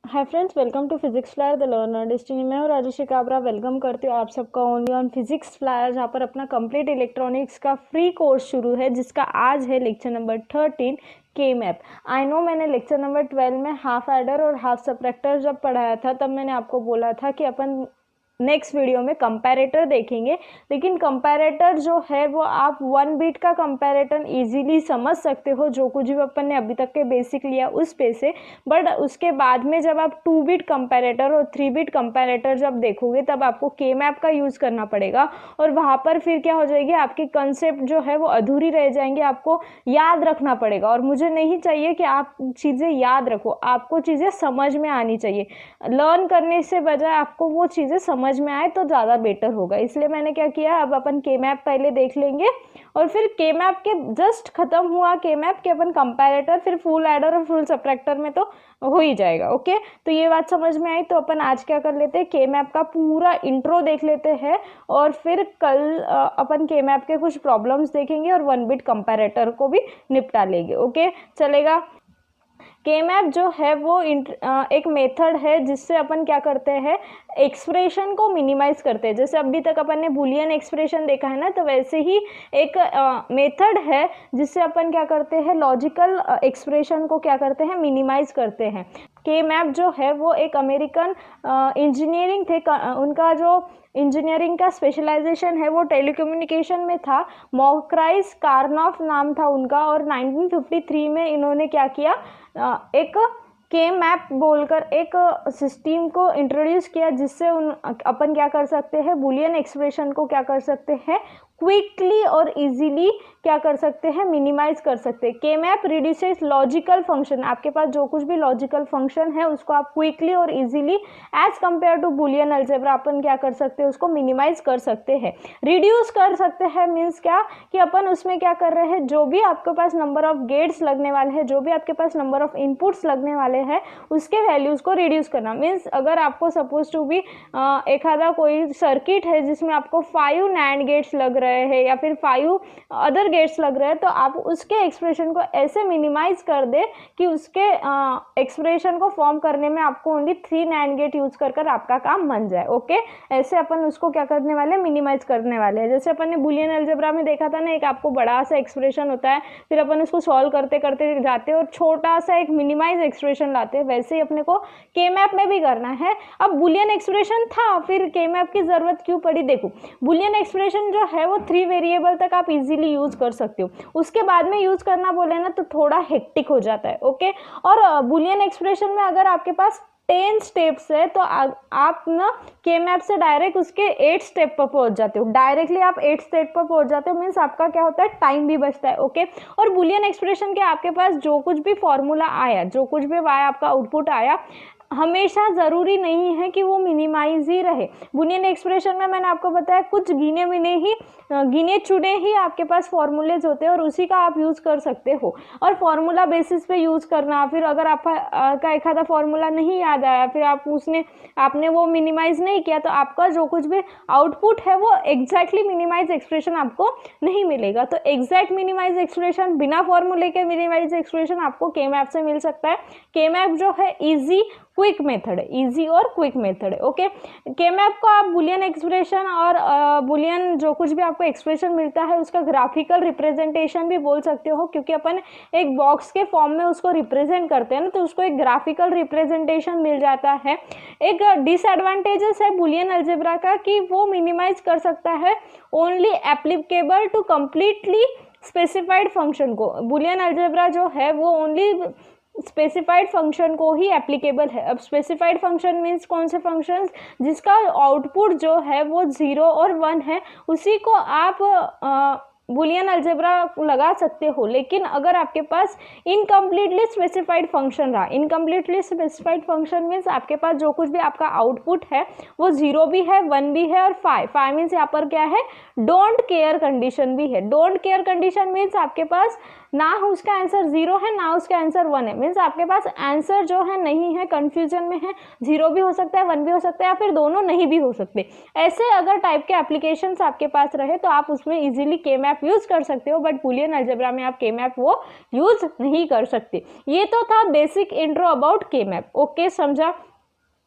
Hi friends, welcome to physics flyer the learner destiny. मैं हूँ Rajesh Kabra. Welcome करती हूँ आप सबका ओनली ऑन फिजिक्स फ्लायर, जहाँ पर अपना कंप्लीट इलेक्ट्रॉनिक्स का फ्री कोर्स शुरू है, जिसका आज है लेक्चर नंबर 13 के मैप। आई नो मैंने लेक्चर नंबर 12 में हाफ एडर और हाफ सबट्रैक्टर जब पढ़ाया था, तब मैंने आपको बोला था कि अपन नेक्स्ट वीडियो में कंपैरेटर देखेंगे। लेकिन कंपैरेटर जो है वो आप 1 बिट का कंपैरेटर इजीली समझ सकते हो, जो कुछ भी अपन ने अभी तक के बेसिक लिया उस पे से। बट उसके बाद में जब आप 2 बिट कंपैरेटर और 3 बिट कंपैरेटर जब देखोगे, तब आपको के मैप का यूज़ करना पड़ेगा। और वहाँ पर फिर क्या हो जाएगी, आपकी कंसेप्ट जो है वो अधूरी रह जाएंगे, आपको याद रखना पड़ेगा। और मुझे नहीं चाहिए कि आप चीज़ें याद रखो, आपको चीज़ें समझ में आनी चाहिए। लर्न करने से बजाय आपको वो चीज़ें समझ में आए तो ज़्यादा बेटर होगा। इसलिए मैंने क्या किया, अब अपन के मैप पहले देख लेंगे और फिर के मैप के जस्ट खत्म हुआ के मैप के अपन कंपैरेटर, फिर फुल एडर और फुल सबट्रैक्टर में तो हो ही जाएगा। ओके, तो ये बात समझ में आई। तो अपन आज क्या कर लेते हैं, के मैप का पूरा इंट्रो देख लेते हैं और फिर कल अपन के मैप के कुछ प्रॉब्लम्स देखेंगे और 1 बिट कंपैरेटर को भी निपटा लेंगे। ओके, चलेगा। के मैप जो है वो एक मेथड है जिससे अपन क्या करते हैं, एक्सप्रेशन को मिनिमाइज करते हैं। जैसे अभी तक अपन ने बुलियन एक्सप्रेशन देखा है ना, तो वैसे ही एक मेथड है जिससे अपन क्या करते हैं, लॉजिकल एक्सप्रेशन को क्या करते हैं, मिनिमाइज करते हैं। के मैप जो है वो एक अमेरिकन इंजीनियरिंग थे, उनका जो इंजीनियरिंग का स्पेशलाइजेशन है वो टेलीकम्युनिकेशन में था। मॉक्राइस कारनॉफ नाम था उनका, और 1953 में इन्होंने क्या किया, एक के मैप बोलकर एक सिस्टम को इंट्रोड्यूस किया, जिससे अपन क्या कर सकते हैं, बुलियन एक्सप्रेशन को क्या कर सकते हैं, क्विकली और इजीली क्या कर सकते हैं, मिनिमाइज कर सकते हैं। के मैप रिड्यूसेस लॉजिकल फंक्शन, आपके पास जो कुछ भी लॉजिकल फंक्शन है उसको आप क्विकली और easily as compare to Boolean algebra अपन क्या कर सकते हैं, उसको मिनिमाइज कर सकते हैं। रिड्यूस कर सकते हैं मीन्स क्या, कि अपन उसमें क्या कर रहे हैं, जो भी आपके पास नंबर ऑफ गेट्स लगने वाले हैं, जो भी आपके पास नंबर ऑफ इनपुट्स लगने वाले हैं, उसके वैल्यूज को रिड्यूस करना। मीन्स अगर आपको सपोज टू बी एक आधा कोई सर्किट है जिसमें आपको 5 नैंड गेट्स लग रहे हैं या फिर 5 अदर गेट्स लग रहे हैं, तो आप उसके एक्सप्रेशन को ऐसे मिनिमाइज कर दे कि उसके एक्सप्रेशन को फॉर्म करने में आपको ओनली 3 नैंड गेट यूज कर आपका काम बन जाए। ओके, ऐसे अपन उसको क्या करने वाले, मिनिमाइज करने वाले हैं। जैसे अपन ने बुलियन अलजेब्रा में देखा था ना, एक आपको बड़ा सा एक्सप्रेशन होता है, फिर अपन उसको सॉल्व करते करते जाते हैं और छोटा सा एक मिनिमाइज एक्सप्रेशन लाते हैं। वैसे ही अपने को के मैप में भी करना है। अब बुलियन एक्सप्रेशन था, फिर के मैप की जरूरत क्यों पड़ी, देखो बुलियन एक्सप्रेशन जो है वो 3 वेरिएबल तक आप इजीली यूज कर सकते हो। उसके बाद में यूज करना बोले ना तो थोड़ा हेक्टिक हो जाता है। ओके, और बुलियन एक्सप्रेशन में अगर आपके पास 10 स्टेप्स है तो आप ना के मैप से डायरेक्ट उसके 8 स्टेप पर पहुंच जाते हो। डायरेक्टली आप 8 स्टेप पर पहुंच जाते हो, मीन्स आपका क्या होता है, टाइम भी बचता है। ओके, और बुलियन एक्सप्रेशन के आपके पास जो कुछ भी फॉर्मूला आया, जो कुछ भी आपका आउटपुट आया, हमेशा ज़रूरी नहीं है कि वो मिनिमाइज ही रहे। बुलियन एक्सप्रेशन में मैंने आपको बताया कुछ गिने चुने ही आपके पास फॉर्मूलेज होते हैं और उसी का आप यूज़ कर सकते हो। और फॉर्मूला बेसिस पे यूज़ करना, फिर अगर आपका एक आधा फॉर्मूला नहीं याद आया, फिर आपने वो मिनिमाइज नहीं किया, तो आपका जो कुछ भी आउटपुट है वो एग्जैक्टली मिनिमाइज एक्सप्रेशन आपको नहीं मिलेगा। तो एग्जैक्ट मिनिमाइज एक्सप्रेशन, बिना फॉर्मूले के मिनिमाइज एक्सप्रेशन आपको के मैप से मिल सकता है। के मैप जो है इजी क्विक मेथड है, इजी और क्विक मेथड है। ओके, के मैप को आप बुलियन एक्सप्रेशन और बुलियन जो कुछ भी आपको एक्सप्रेशन मिलता है उसका ग्राफिकल रिप्रेजेंटेशन भी बोल सकते हो, क्योंकि अपन एक बॉक्स के फॉर्म में उसको रिप्रेजेंट करते हैं ना, तो उसको एक ग्राफिकल रिप्रेजेंटेशन मिल जाता है। एक डिसएडवांटेजेस है बुलियन अलजेब्रा का कि वो मिनिमाइज कर सकता है only applicable to completely specified function को। बुलियन अलजेब्रा जो है वो ओनली स्पेसिफाइड फंक्शन को ही एप्लीकेबल है। अब स्पेसिफाइड फंक्शन मीन्स कौन से फंक्शंस जिसका आउटपुट जो है वो 0 और 1 है, उसी को आप बुलियन अलजेब्रा लगा सकते हो। लेकिन अगर आपके पास इनकम्प्लीटली स्पेसिफाइड फंक्शन रहा, इनकम्प्लीटली स्पेसिफाइड फंक्शन मीन्स आपके पास जो कुछ भी आपका आउटपुट है वो 0 भी है, 1 भी है और 5 मीन्स यहाँ पर क्या है, डोंट केयर कंडीशन भी है। डोंट केयर कंडीशन मीन्स आपके पास ना उसका आंसर 0 है ना उसका आंसर 1 है, मीन्स आपके पास आंसर जो है नहीं है, कंफ्यूजन में है, 0 भी हो सकता है 1 भी हो सकता है या फिर दोनों नहीं भी हो सकते। ऐसे अगर टाइप के एप्लीकेशंस आपके पास रहे तो आप उसमें इजीली के मैप यूज कर सकते हो, बट बूलियन अलजेब्रा में आप के मैप वो यूज नहीं कर सकते। ये तो था बेसिक इंट्रो अबाउट के मैप। ओके, समझा।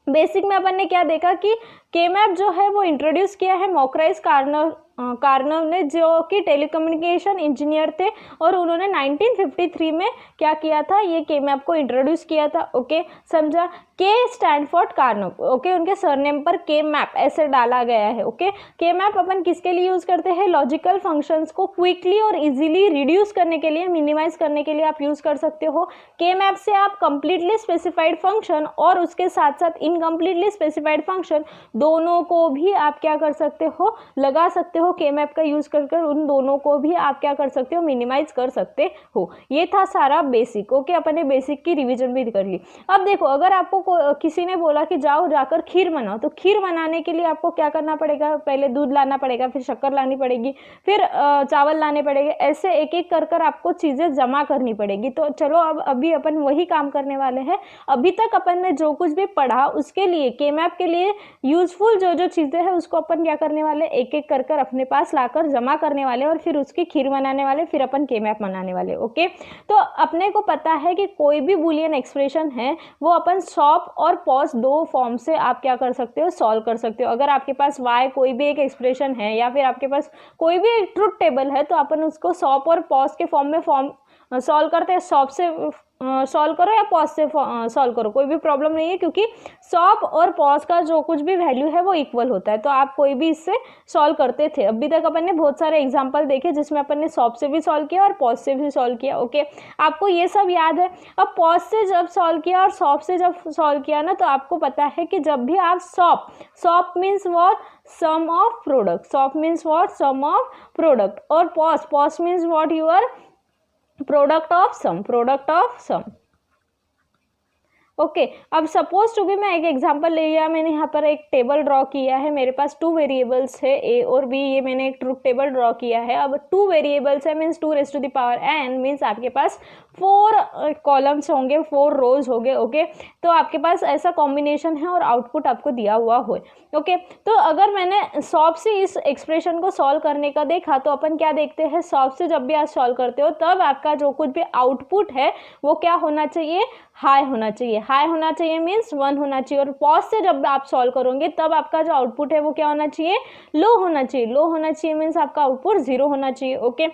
बेसिक में अपन ने क्या देखा कि के मैप जो है वो इंट्रोड्यूस किया है मॉकराइस कार्नव ने, जो कि टेलीकम्युनिकेशन इंजीनियर थे, और उन्होंने 1953 में क्या किया था, ये के मैप को इंट्रोड्यूस किया था। ओके, समझा। के स्टैनफोर्ड कार्नव, ओके, उनके सरनेम पर के मैप ऐसे डाला गया है। ओके, के मैप अपन किसके लिए यूज करते हैं, लॉजिकल फंक्शंस को क्विकली और इजीली रिड्यूस करने के लिए, मिनिमाइज करने के लिए आप यूज कर सकते हो। के मैप से आप कंप्लीटली स्पेसिफाइड फंक्शन और उसके साथ साथ इनकम्प्लीटली स्पेसिफाइड फंक्शन दोनों को भी आप क्या कर सकते हो, लगा सकते हो। के मैप का यूज कर उन दोनों को भी आप क्या कर सकते हो, मिनिमाइज कर सकते हो। ये था सारा बेसिक। ओके, अपन ने बेसिक की रिवीजन भी कर ली। अब देखो, अगर आपको किसी ने बोला कि जाओ जाकर खीर बनाओ, तो खीर बनाने के लिए आपको क्या करना पड़ेगा, पहले दूध लाना पड़ेगा, फिर शक्कर लानी पड़ेगी, फिर चावल लाने पड़ेंगे, ऐसे एक एक कर आपको चीजें जमा करनी पड़ेगी। तो चलो अब अभी अपन वही काम करने वाले हैं। अभी तक अपन ने जो कुछ भी पढ़ा उसके लिए, के मैप के लिए यूजफुल जो जो चीजें हैं उसको अपन क्या करने वाले, एक एक कर अपने पास लाकर जमा करने वाले और फिर उसकी खीर बनाने वाले, फिर अपन के मैप बनाने वाले। ओके, तो अपने को पता है कि कोई भी बूलियन एक्सप्रेशन है वो अपन सॉप और पॉज दो फॉर्म से आप क्या कर सकते हो, सॉल्व कर सकते हो। अगर आपके पास y कोई भी एक एक्सप्रेशन है या फिर आपके पास कोई भी एक ट्रुथ टेबल है, तो अपन उसको सॉप और पॉज के फॉर्म में सॉल्व करते हैं। सॉप से सॉल्व करो या पॉज से सॉल्व करो, कोई भी प्रॉब्लम नहीं है, क्योंकि सॉप और पॉज का जो कुछ भी वैल्यू है वो इक्वल होता है। तो आप कोई भी इससे सॉल्व करते थे। अभी तक अपन ने बहुत सारे एग्जांपल देखे जिसमें अपन ने सॉप से भी सॉल्व किया और पॉज से भी सॉल्व किया। ओके, आपको ये सब याद है। अब पॉज से जब सॉल्व किया और सॉप से जब सॉल्व किया ना, तो आपको पता है कि जब भी आप SOP means what, sum of product, SOP means what, sum of product, और POS means what, your product of sum. Okay, अब सपोज टू भी मैं एक एग्जांपल ले लिया, मैंने यहाँ पर एक टेबल ड्रॉ किया है, मेरे पास 2 वेरिएबल्स है ए और बी, ये मैंने एक ट्रुथ टेबल ड्रॉ किया है। अब 2 वेरिएबल्स है means 2 raise to the power n, means आपके पास 4 कॉलम्स होंगे, 4 रोज होंगे। ओके, तो आपके पास ऐसा कॉम्बिनेशन है और आउटपुट आपको दिया हुआ हो। ओके, तो अगर मैंने सॉप से इस एक्सप्रेशन को सॉल्व करने का देखा, तो अपन क्या देखते हैं, सॉप से जब भी आप सॉल्व करते हो तब आपका जो कुछ भी आउटपुट है वो क्या होना चाहिए, हाई होना चाहिए। हाई होना चाहिए मीन्स 1 होना चाहिए। और पॉज से जब आप सॉल्व करोगे तब आपका जो आउटपुट है वो क्या होना चाहिए, लो होना चाहिए। लो होना चाहिए मीन्स आपका आउटपुट 0 होना चाहिए। ओके,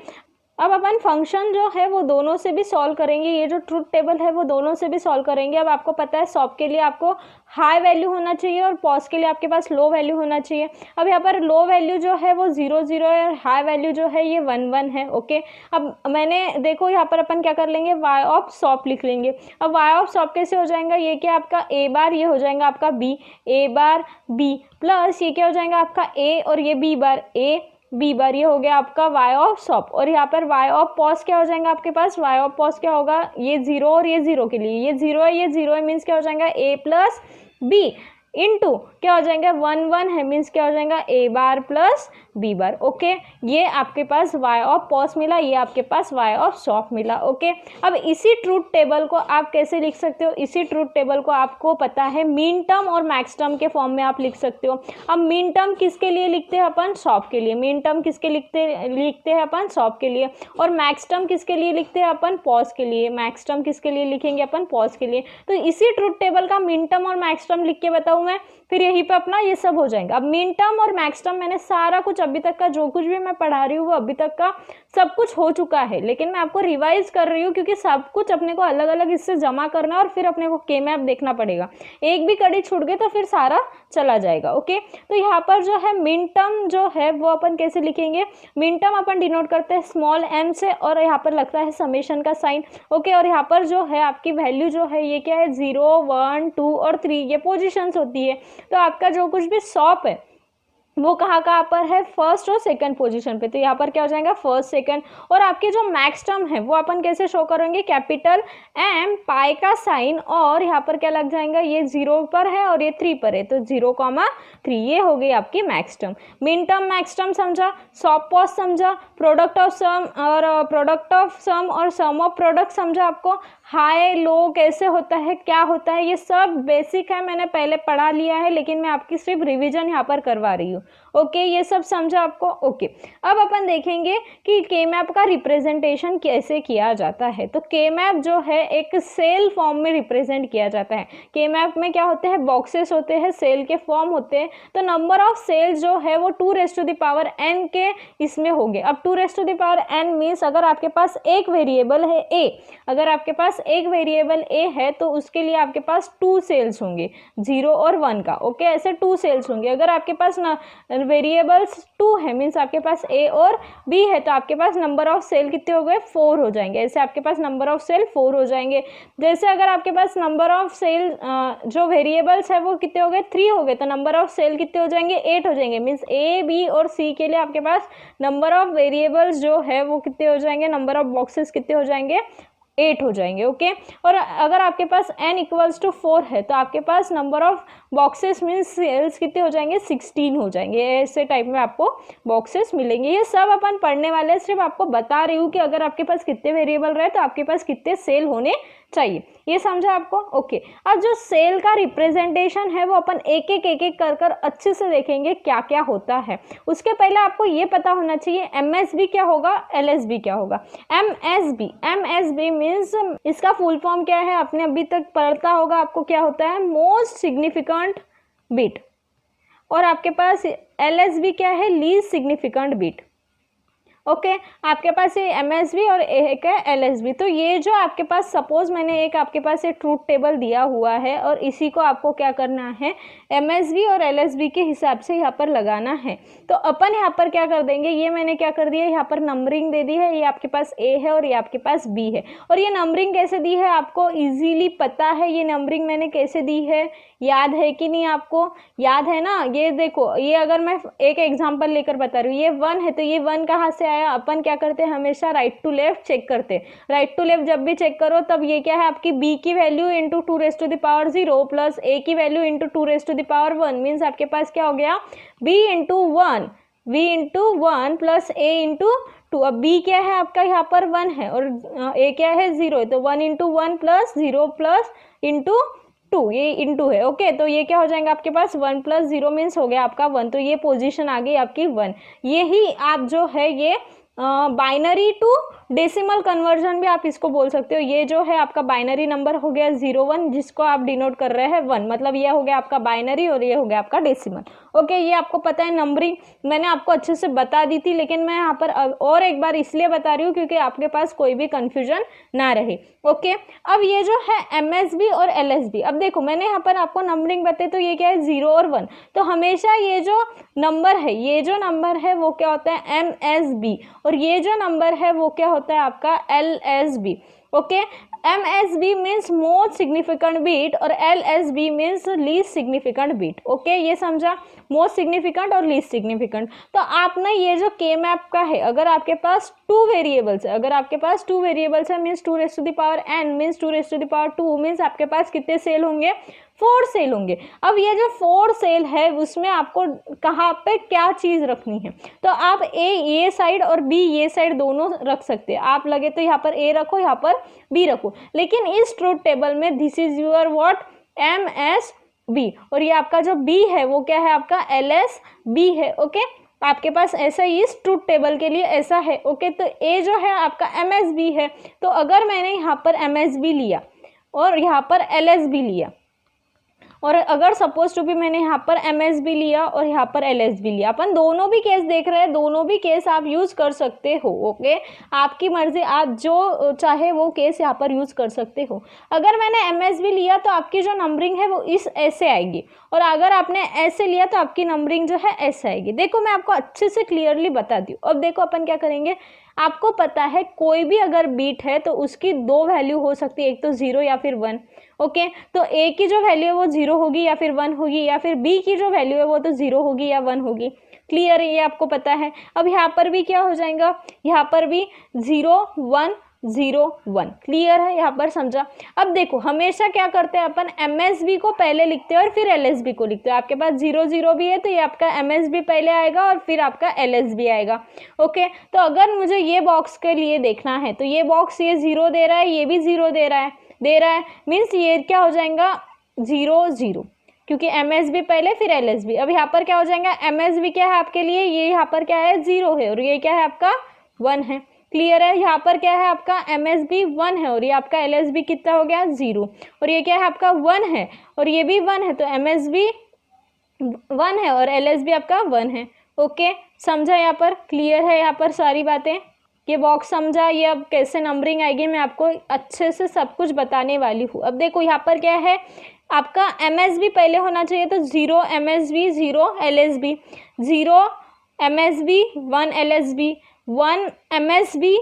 अब अपन फंक्शन जो है वो दोनों से भी सॉल्व करेंगे, ये जो ट्रुथ टेबल है वो दोनों से भी सॉल्व करेंगे। अब आपको पता है सॉप के लिए आपको हाई वैल्यू होना चाहिए और पॉज के लिए आपके पास लो वैल्यू होना चाहिए। अब यहाँ पर लो वैल्यू जो है वो 0 0 है और हाई वैल्यू जो है ये 1 1 है। ओके, अब मैंने देखो यहाँ पर अपन क्या कर लेंगे, वाई ऑफ सॉप लिख लेंगे। अब वाई ऑफ सॉप कैसे हो जाएगा, ये क्या आपका ए बार, ये हो जाएगा आपका बी, ए बार बी, प्लस ये क्या हो जाएगा आपका ए और ये B bar, A B bar, ये हो गया आपका वाई ऑफ सॉप। और यहाँ पर वाई ऑफ पॉज क्या हो जाएगा आपके पास, वाई ऑफ पॉज क्या होगा, ये 0 और ये 0 के लिए, ये 0 है ये 0 है, मीन्स क्या हो जाएगा ए प्लस बी इनटू क्या हो जाएगा 1 1 है, मीन्स क्या हो जाएगा ए बार प्लस बी बार। ओके, ये आपके पास वाई ऑफ पॉज मिला, ये आपके पास वाई ऑफ सॉप मिला। ओके, अब इसी ट्रूथ टेबल को आप कैसे लिख सकते हो, इसी ट्रूथ टेबल को आपको पता है मीन टर्म और मैक्स टर्म के फॉर्म में आप लिख सकते हो। अब मीन टर्म किसके लिए लिखते हैं अपन, सॉप के लिए। मीन टर्म किसके लिखते हैं अपन, सॉप के लिए। और मैक्स टर्म किसके लिए लिखते हैं अपन, पॉज के लिए। मैक्स टर्म किसके लिए लिखेंगे अपन, पॉज के लिए। तो इसी ट्रूथ टेबल का मीन टर्म और मैक्स टर्म लिख के बताऊँ मैं, फिर यहीं पे अपना ये सब हो जाएगा। अब मीन टर्म और मैक्स टर्म मैंने सारा कुछ अभी तक का जो कुछ भी मैं पढ़ा रही हूँ वो अभी तक का सब कुछ हो चुका है, लेकिन मैं आपको रिवाइज कर रही हूँ क्योंकि सब कुछ अपने को अलग अलग इससे जमा करना और फिर अपने को के मैप देखना पड़ेगा। एक भी कड़ी छूट गई तो फिर सारा चला जाएगा। ओके, तो यहाँ पर जो है मीन टर्म जो है वो अपन कैसे लिखेंगे, मीन टर्म अपन डिनोट करते हैं स्मॉल m से और यहाँ पर लगता है समेशन का साइन। ओके, और यहाँ पर जो है आपकी वैल्यू जो है ये क्या है, 0 1 2 और 3 ये पोजिशंस होती है। तो आपका जो कुछ भी सॉप है वो कहाँ पर है, फर्स्ट और सेकंड पोजीशन पे। तो यहाँ पर क्या हो जाएगा, फर्स्ट सेकंड। और आपके जो मैक्स टर्म है वो अपन कैसे शो करेंगे, कैपिटल एम पाई का साइन, और यहाँ पर क्या लग जाएगा, ये 0 पर है और ये 3 पर है, तो 0,3 ये हो गई आपकी max term. Min term max term समझा, सॉप कॉस्ट समझा, प्रोडक्ट ऑफ सम और सम ऑफ प्रोडक्ट समझा आपको, हाई लो कैसे होता है, क्या होता है, ये सब बेसिक है, मैंने पहले पढ़ा लिया है, लेकिन मैं आपकी सिर्फ रिवीजन यहाँ पर करवा रही हूँ। ओके, ये सब समझा आपको। ओके, अब अपन देखेंगे कि के मैप का रिप्रेजेंटेशन कैसे किया जाता है। तो के मैप जो है एक सेल फॉर्म में रिप्रेजेंट किया जाता है। के मैप में क्या होते हैं, बॉक्सेस होते हैं, सेल के फॉर्म होते हैं। तो नंबर ऑफ सेल्स जो है वो 2n के इसमें होंगे। अब 2n मीन्स अगर आपके पास एक वेरिएबल है a, अगर आपके पास एक वेरिएबल a है तो उसके लिए आपके पास 2 सेल्स होंगे, 0 और 1 का। ओके, ऐसे 2 सेल्स होंगे। अगर आपके पास वेरिएबल्स 2 है, मीन्स आपके पास a और b है, तो आपके पास नंबर ऑफ सेल कितने हो गए, 4 हो जाएंगे। ऐसे आपके पास नंबर ऑफ सेल 4 हो जाएंगे। जैसे अगर आपके पास नंबर ऑफ सेल जो वेरिएबल्स है वो कितने हो गए, 3 हो गए, तो नंबर ऑफ सेल कितने हो जाएंगे, 8 हो जाएंगे। मीन्स a, b और c के लिए आपके पास नंबर ऑफ वेरिएबल्स जो है वो कितने हो जाएंगे, नंबर ऑफ बॉक्सेस कितने हो जाएंगे, 8 हो जाएंगे। ओके, और अगर आपके पास n इक्वल्स टू 4 है तो आपके पास number of boxes means cells कितने हो जाएंगे, 16 हो जाएंगे। ऐसे टाइप में आपको बॉक्सेस मिलेंगे। ये सब अपन पढ़ने वाले हैं, सिर्फ आपको बता रही हूँ कि अगर आपके पास कितने वेरिएबल रहे तो आपके पास कितने सेल होने चाहिए। ये समझा आपको। ओके, अब जो सेल का रिप्रेजेंटेशन है वो अपन एक एक कर अच्छे से देखेंगे क्या क्या होता है। उसके पहले आपको ये पता होना चाहिए MSB क्या होगा, LSB क्या होगा। MSB मीन्स इसका फुल फॉर्म क्या है, आपने अभी तक पढ़ता होगा आपको क्या होता है, मोस्ट सिग्निफिकेंट बिट, और आपके पास LSB क्या है, लीस्ट सिग्निफिकेंट बिट। ओके, आपके पास ये MSB और एक है LSB। तो ये जो आपके पास, सपोज मैंने एक आपके पास ये ट्रूथ टेबल दिया हुआ है और इसी को आपको क्या करना है, MSB और LSB के हिसाब से यहाँ पर लगाना है। तो अपन यहाँ पर क्या कर देंगे, ये मैंने क्या कर दिया, यहाँ पर नंबरिंग दे दी है, ये आपके पास A है और ये आपके पास B है। और ये नंबरिंग कैसे दी है आपको इजीली पता है, ये नंबरिंग मैंने कैसे दी है, याद है कि नहीं, आपको याद है ना। ये देखो, ये अगर मैं एक एग्जांपल लेकर बता रही हूँ, ये 1 है तो ये 1 कहाँ से आया, अपन क्या करते हैं हमेशा राइट टू लेफ्ट चेक करते हैं। राइट टू लेफ्ट जब भी चेक करो तब ये क्या है, आपकी b की वैल्यू इंटू 2⁻0 प्लस a की वैल्यू इंटू 2⁻1 मीन्स आपके पास क्या हो गया, b into 1 plus a into 2। अब b क्या है आपका यहाँ पर 1 है और a क्या है 0 है, तो 1 इंटू 1 प्लस 0 प्लस इंटू 2, ये इंटू है। ओके, तो ये क्या हो जाएगा आपके पास 1 प्लस 0 मीन्स हो गया आपका 1, तो ये पोजीशन आ गई आपकी 1। यही आप जो है ये बाइनरी टू डेसिमल कन्वर्जन भी आप इसको बोल सकते हो। ये जो है आपका बाइनरी नंबर हो गया 01 जिसको आप डिनोट कर रहे हैं 1, मतलब ये हो गया आपका बाइनरी और ये हो गया आपका डेसिमल। ओके, ये आपको पता है नंबरिंग मैंने आपको अच्छे से बता दी थी, लेकिन मैं यहाँ पर और एक बार इसलिए बता रही हूँ क्योंकि आपके पास कोई भी कन्फ्यूजन ना रहे। ओके, अब ये जो है MSB और LSB, अब देखो मैंने यहाँ पर आपको नंबरिंग बताई, तो ये क्या है 0 और 1, तो हमेशा ये जो नंबर है वो क्या होता है MSB, और ये जो नंबर है वो क्या होता है आपका LSB। Okay, MSB means most significant bit और LSB means least significant bit. Okay, ये समझा, मोस्ट सिग्निफिकेंट और लीस्ट सिग्निफिकेंट। तो आप ना ये जो के मैप का है, अगर आपके पास 2 वेरिएबल्स है, मीन्स 2n मीन्स 2 मीन्स आपके पास कितने सेल होंगे, 4 सेल होंगे। अब ये जो 4 सेल है उसमें आपको कहाँ पे क्या चीज रखनी है, तो आप ये साइड और B ये साइड दोनों रख सकते हैं। आप लगे तो यहाँ पर A रखो, यहाँ पर B रखो, लेकिन इस ट्रूथ टेबल में this is your what MSB, और ये आपका जो B है वो क्या है आपका LSB है। ओके, आपके पास ऐसा ही इस ट्रूथ टेबल के लिए ऐसा है। ओके, तो A जो है आपका MSB है, तो अगर मैंने यहाँ पर MSB लिया और यहाँ पर LSB लिया, और अगर सपोज टू भी मैंने यहाँ पर MSB लिया और यहाँ पर LSB लिया, अपन दोनों भी केस देख रहे हैं, दोनों भी केस आप यूज कर सकते हो। ओके, आपकी मर्जी, आप जो चाहे वो केस यहाँ पर यूज कर सकते हो। अगर मैंने MSB लिया तो आपकी जो नंबरिंग है वो इस ऐसे आएगी, और अगर आपने ऐसे लिया तो आपकी नंबरिंग जो है ऐसे आएगी। देखो मैं आपको अच्छे से क्लियरली बता दी। अब देखो अपन क्या करेंगे, आपको पता है कोई भी अगर बीट है तो उसकी 2 वैल्यू हो सकती है, एक तो 0 या फिर 1। ओके, तो A की जो वैल्यू है वो 0 होगी या फिर 1 होगी, या फिर B की जो वैल्यू है वो तो 0 होगी या 1 होगी। क्लियर है, ये आपको पता है। अब यहाँ पर भी क्या हो जाएगा, यहाँ पर भी 0 1 0 1, क्लियर है, यहाँ पर समझा। अब देखो हमेशा क्या करते हैं अपन, MSB को पहले लिखते हैं और फिर LSB को लिखते हैं। आपके पास 0 0 भी है तो ये आपका MSB पहले आएगा और फिर आपका LSB आएगा। ओके, तो अगर मुझे ये बॉक्स के लिए देखना है तो ये बॉक्स ये 0 दे रहा है, ये भी 0 दे रहा है मीन्स ये क्या हो जाएगा 0 0, क्योंकि MSB पहले फिर LSB। अब यहाँ पर क्या हो जाएगा, MSB क्या है आपके लिए, ये यहाँ पर क्या है 0 है और ये क्या है आपका 1 है, क्लियर है। यहाँ पर क्या है आपका MSB 1 है और ये आपका LSB कितना हो गया 0, और ये क्या है आपका 1 है और ये भी 1 है, तो MSB 1 है और LSB आपका 1 है। ओके, समझा, यहाँ पर क्लियर है, यहाँ पर सारी बातें, ये बॉक्स समझा। ये अब कैसे नंबरिंग आएगी मैं आपको अच्छे से सब कुछ बताने वाली हूँ। अब देखो यहाँ पर क्या है, आपका MSB पहले होना चाहिए, तो 0 MSB 0 LSB, 0 MSB 1 LSB, 1 MSB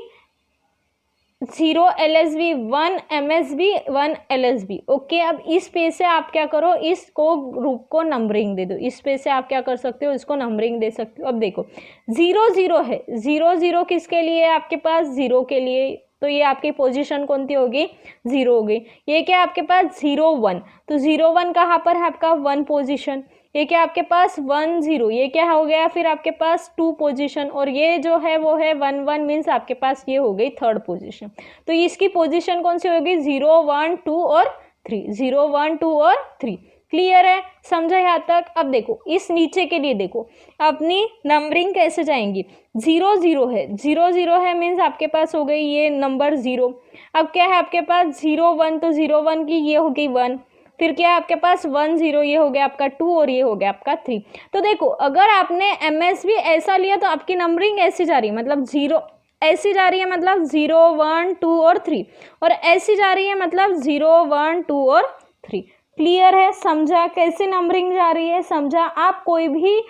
0 LSB 1 MSB 1 LSB। Okay, अब इस पेज से आप क्या करो, इसको ग्रुप को नंबरिंग दे दो। इस पेज से आप क्या कर सकते हो, इसको नंबरिंग दे सकते हो। अब देखो 0 0 है, 0 0 किसके लिए है आपके पास, 0 के लिए, तो ये आपकी पोजीशन कौन सी होगी 0 होगी। ये क्या आपके पास 0 1, तो 0 1 कहाँ पर है आपका 1 पोजीशन। ये क्या आपके पास 1 0, ये क्या हो गया फिर आपके पास 2 पोजीशन, और ये जो है वो है 1 1 मीन्स आपके पास ये हो गई 3rd पोजीशन। तो इसकी पोजीशन कौन सी होगी 0 1 2 और 3, 0 1 2 और 3, क्लियर है, समझा यहाँ तक। अब देखो इस नीचे के लिए देखो अपनी नंबरिंग कैसे जाएंगी, 0 0 है, 0 0 है मीन्स आपके पास हो गई ये नंबर 0। अब क्या है आपके पास 0 1, तो 0 1 की ये हो गई 1, फिर क्या है आपके पास 1 0, ये हो गया आपका 2 और ये हो गया आपका 3। तो देखो अगर आपने MSB ऐसा लिया तो आपकी नंबरिंग ऐसी जा रही है, मतलब 0 ऐसी जा रही है, मतलब 0 1 2 और 3, और ऐसी जा रही है मतलब 0 1 2 और 3, क्लियर है, समझा कैसे नंबरिंग जा रही है, समझा। आप कोई भी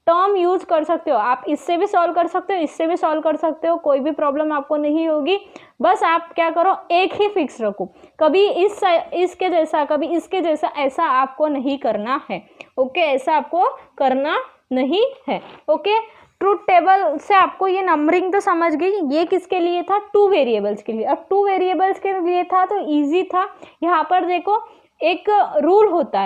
टर्म यूज कर सकते हो, आप इससे भी सॉल्व कर सकते हो, इससे भी सॉल्व कर सकते हो, कोई भी प्रॉब्लम आपको नहीं होगी। बस आप क्या करो, एक ही फिक्स रखो, कभी इसके जैसा कभी इसके जैसा, ऐसा आपको नहीं करना है। ओके, ऐसा आपको करना नहीं है। ओके, ट्रूथ टेबल से आपको ये नंबरिंग तो समझ गई। ये किसके लिए था, 2 वेरिएबल्स के लिए। अब 2 वेरिएबल्स के लिए था तो इजी था। यहाँ पर देखो एक रूल होता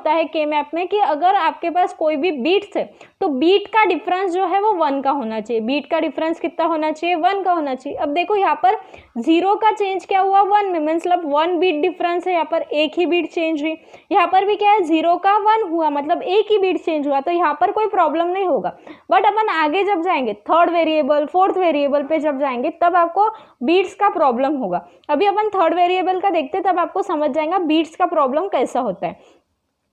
है के मैप में कि अगर आपके पास कोई भी बीट्स है तो बीट का डिफरेंस जो है वो 1 का होना चाहिए। बीट का डिफरेंस कितना होना चाहिए, 1 का होना चाहिए। अब देखो यहाँ पर 0 का चेंज क्या हुआ 1 में, मतलब 1 बीट डिफरेंस है, यहाँ पर एक ही बीट चेंज हुई। यहाँ पर भी क्या है 0 का 1 हुआ, मतलब एक ही बीट चेंज हुआ, तो यहाँ पर कोई प्रॉब्लम नहीं होगा। बट अपन आगे जब जाएंगे 3rd वेरिएबल 4th वेरिएबल पे जब जाएंगे तब आपको बीट्स का प्रॉब्लम होगा। अभी अपन 3rd वेरिएबल का देखते तब आपको समझ जाएगा बीट्स का प्रॉब्लम कैसा होता है।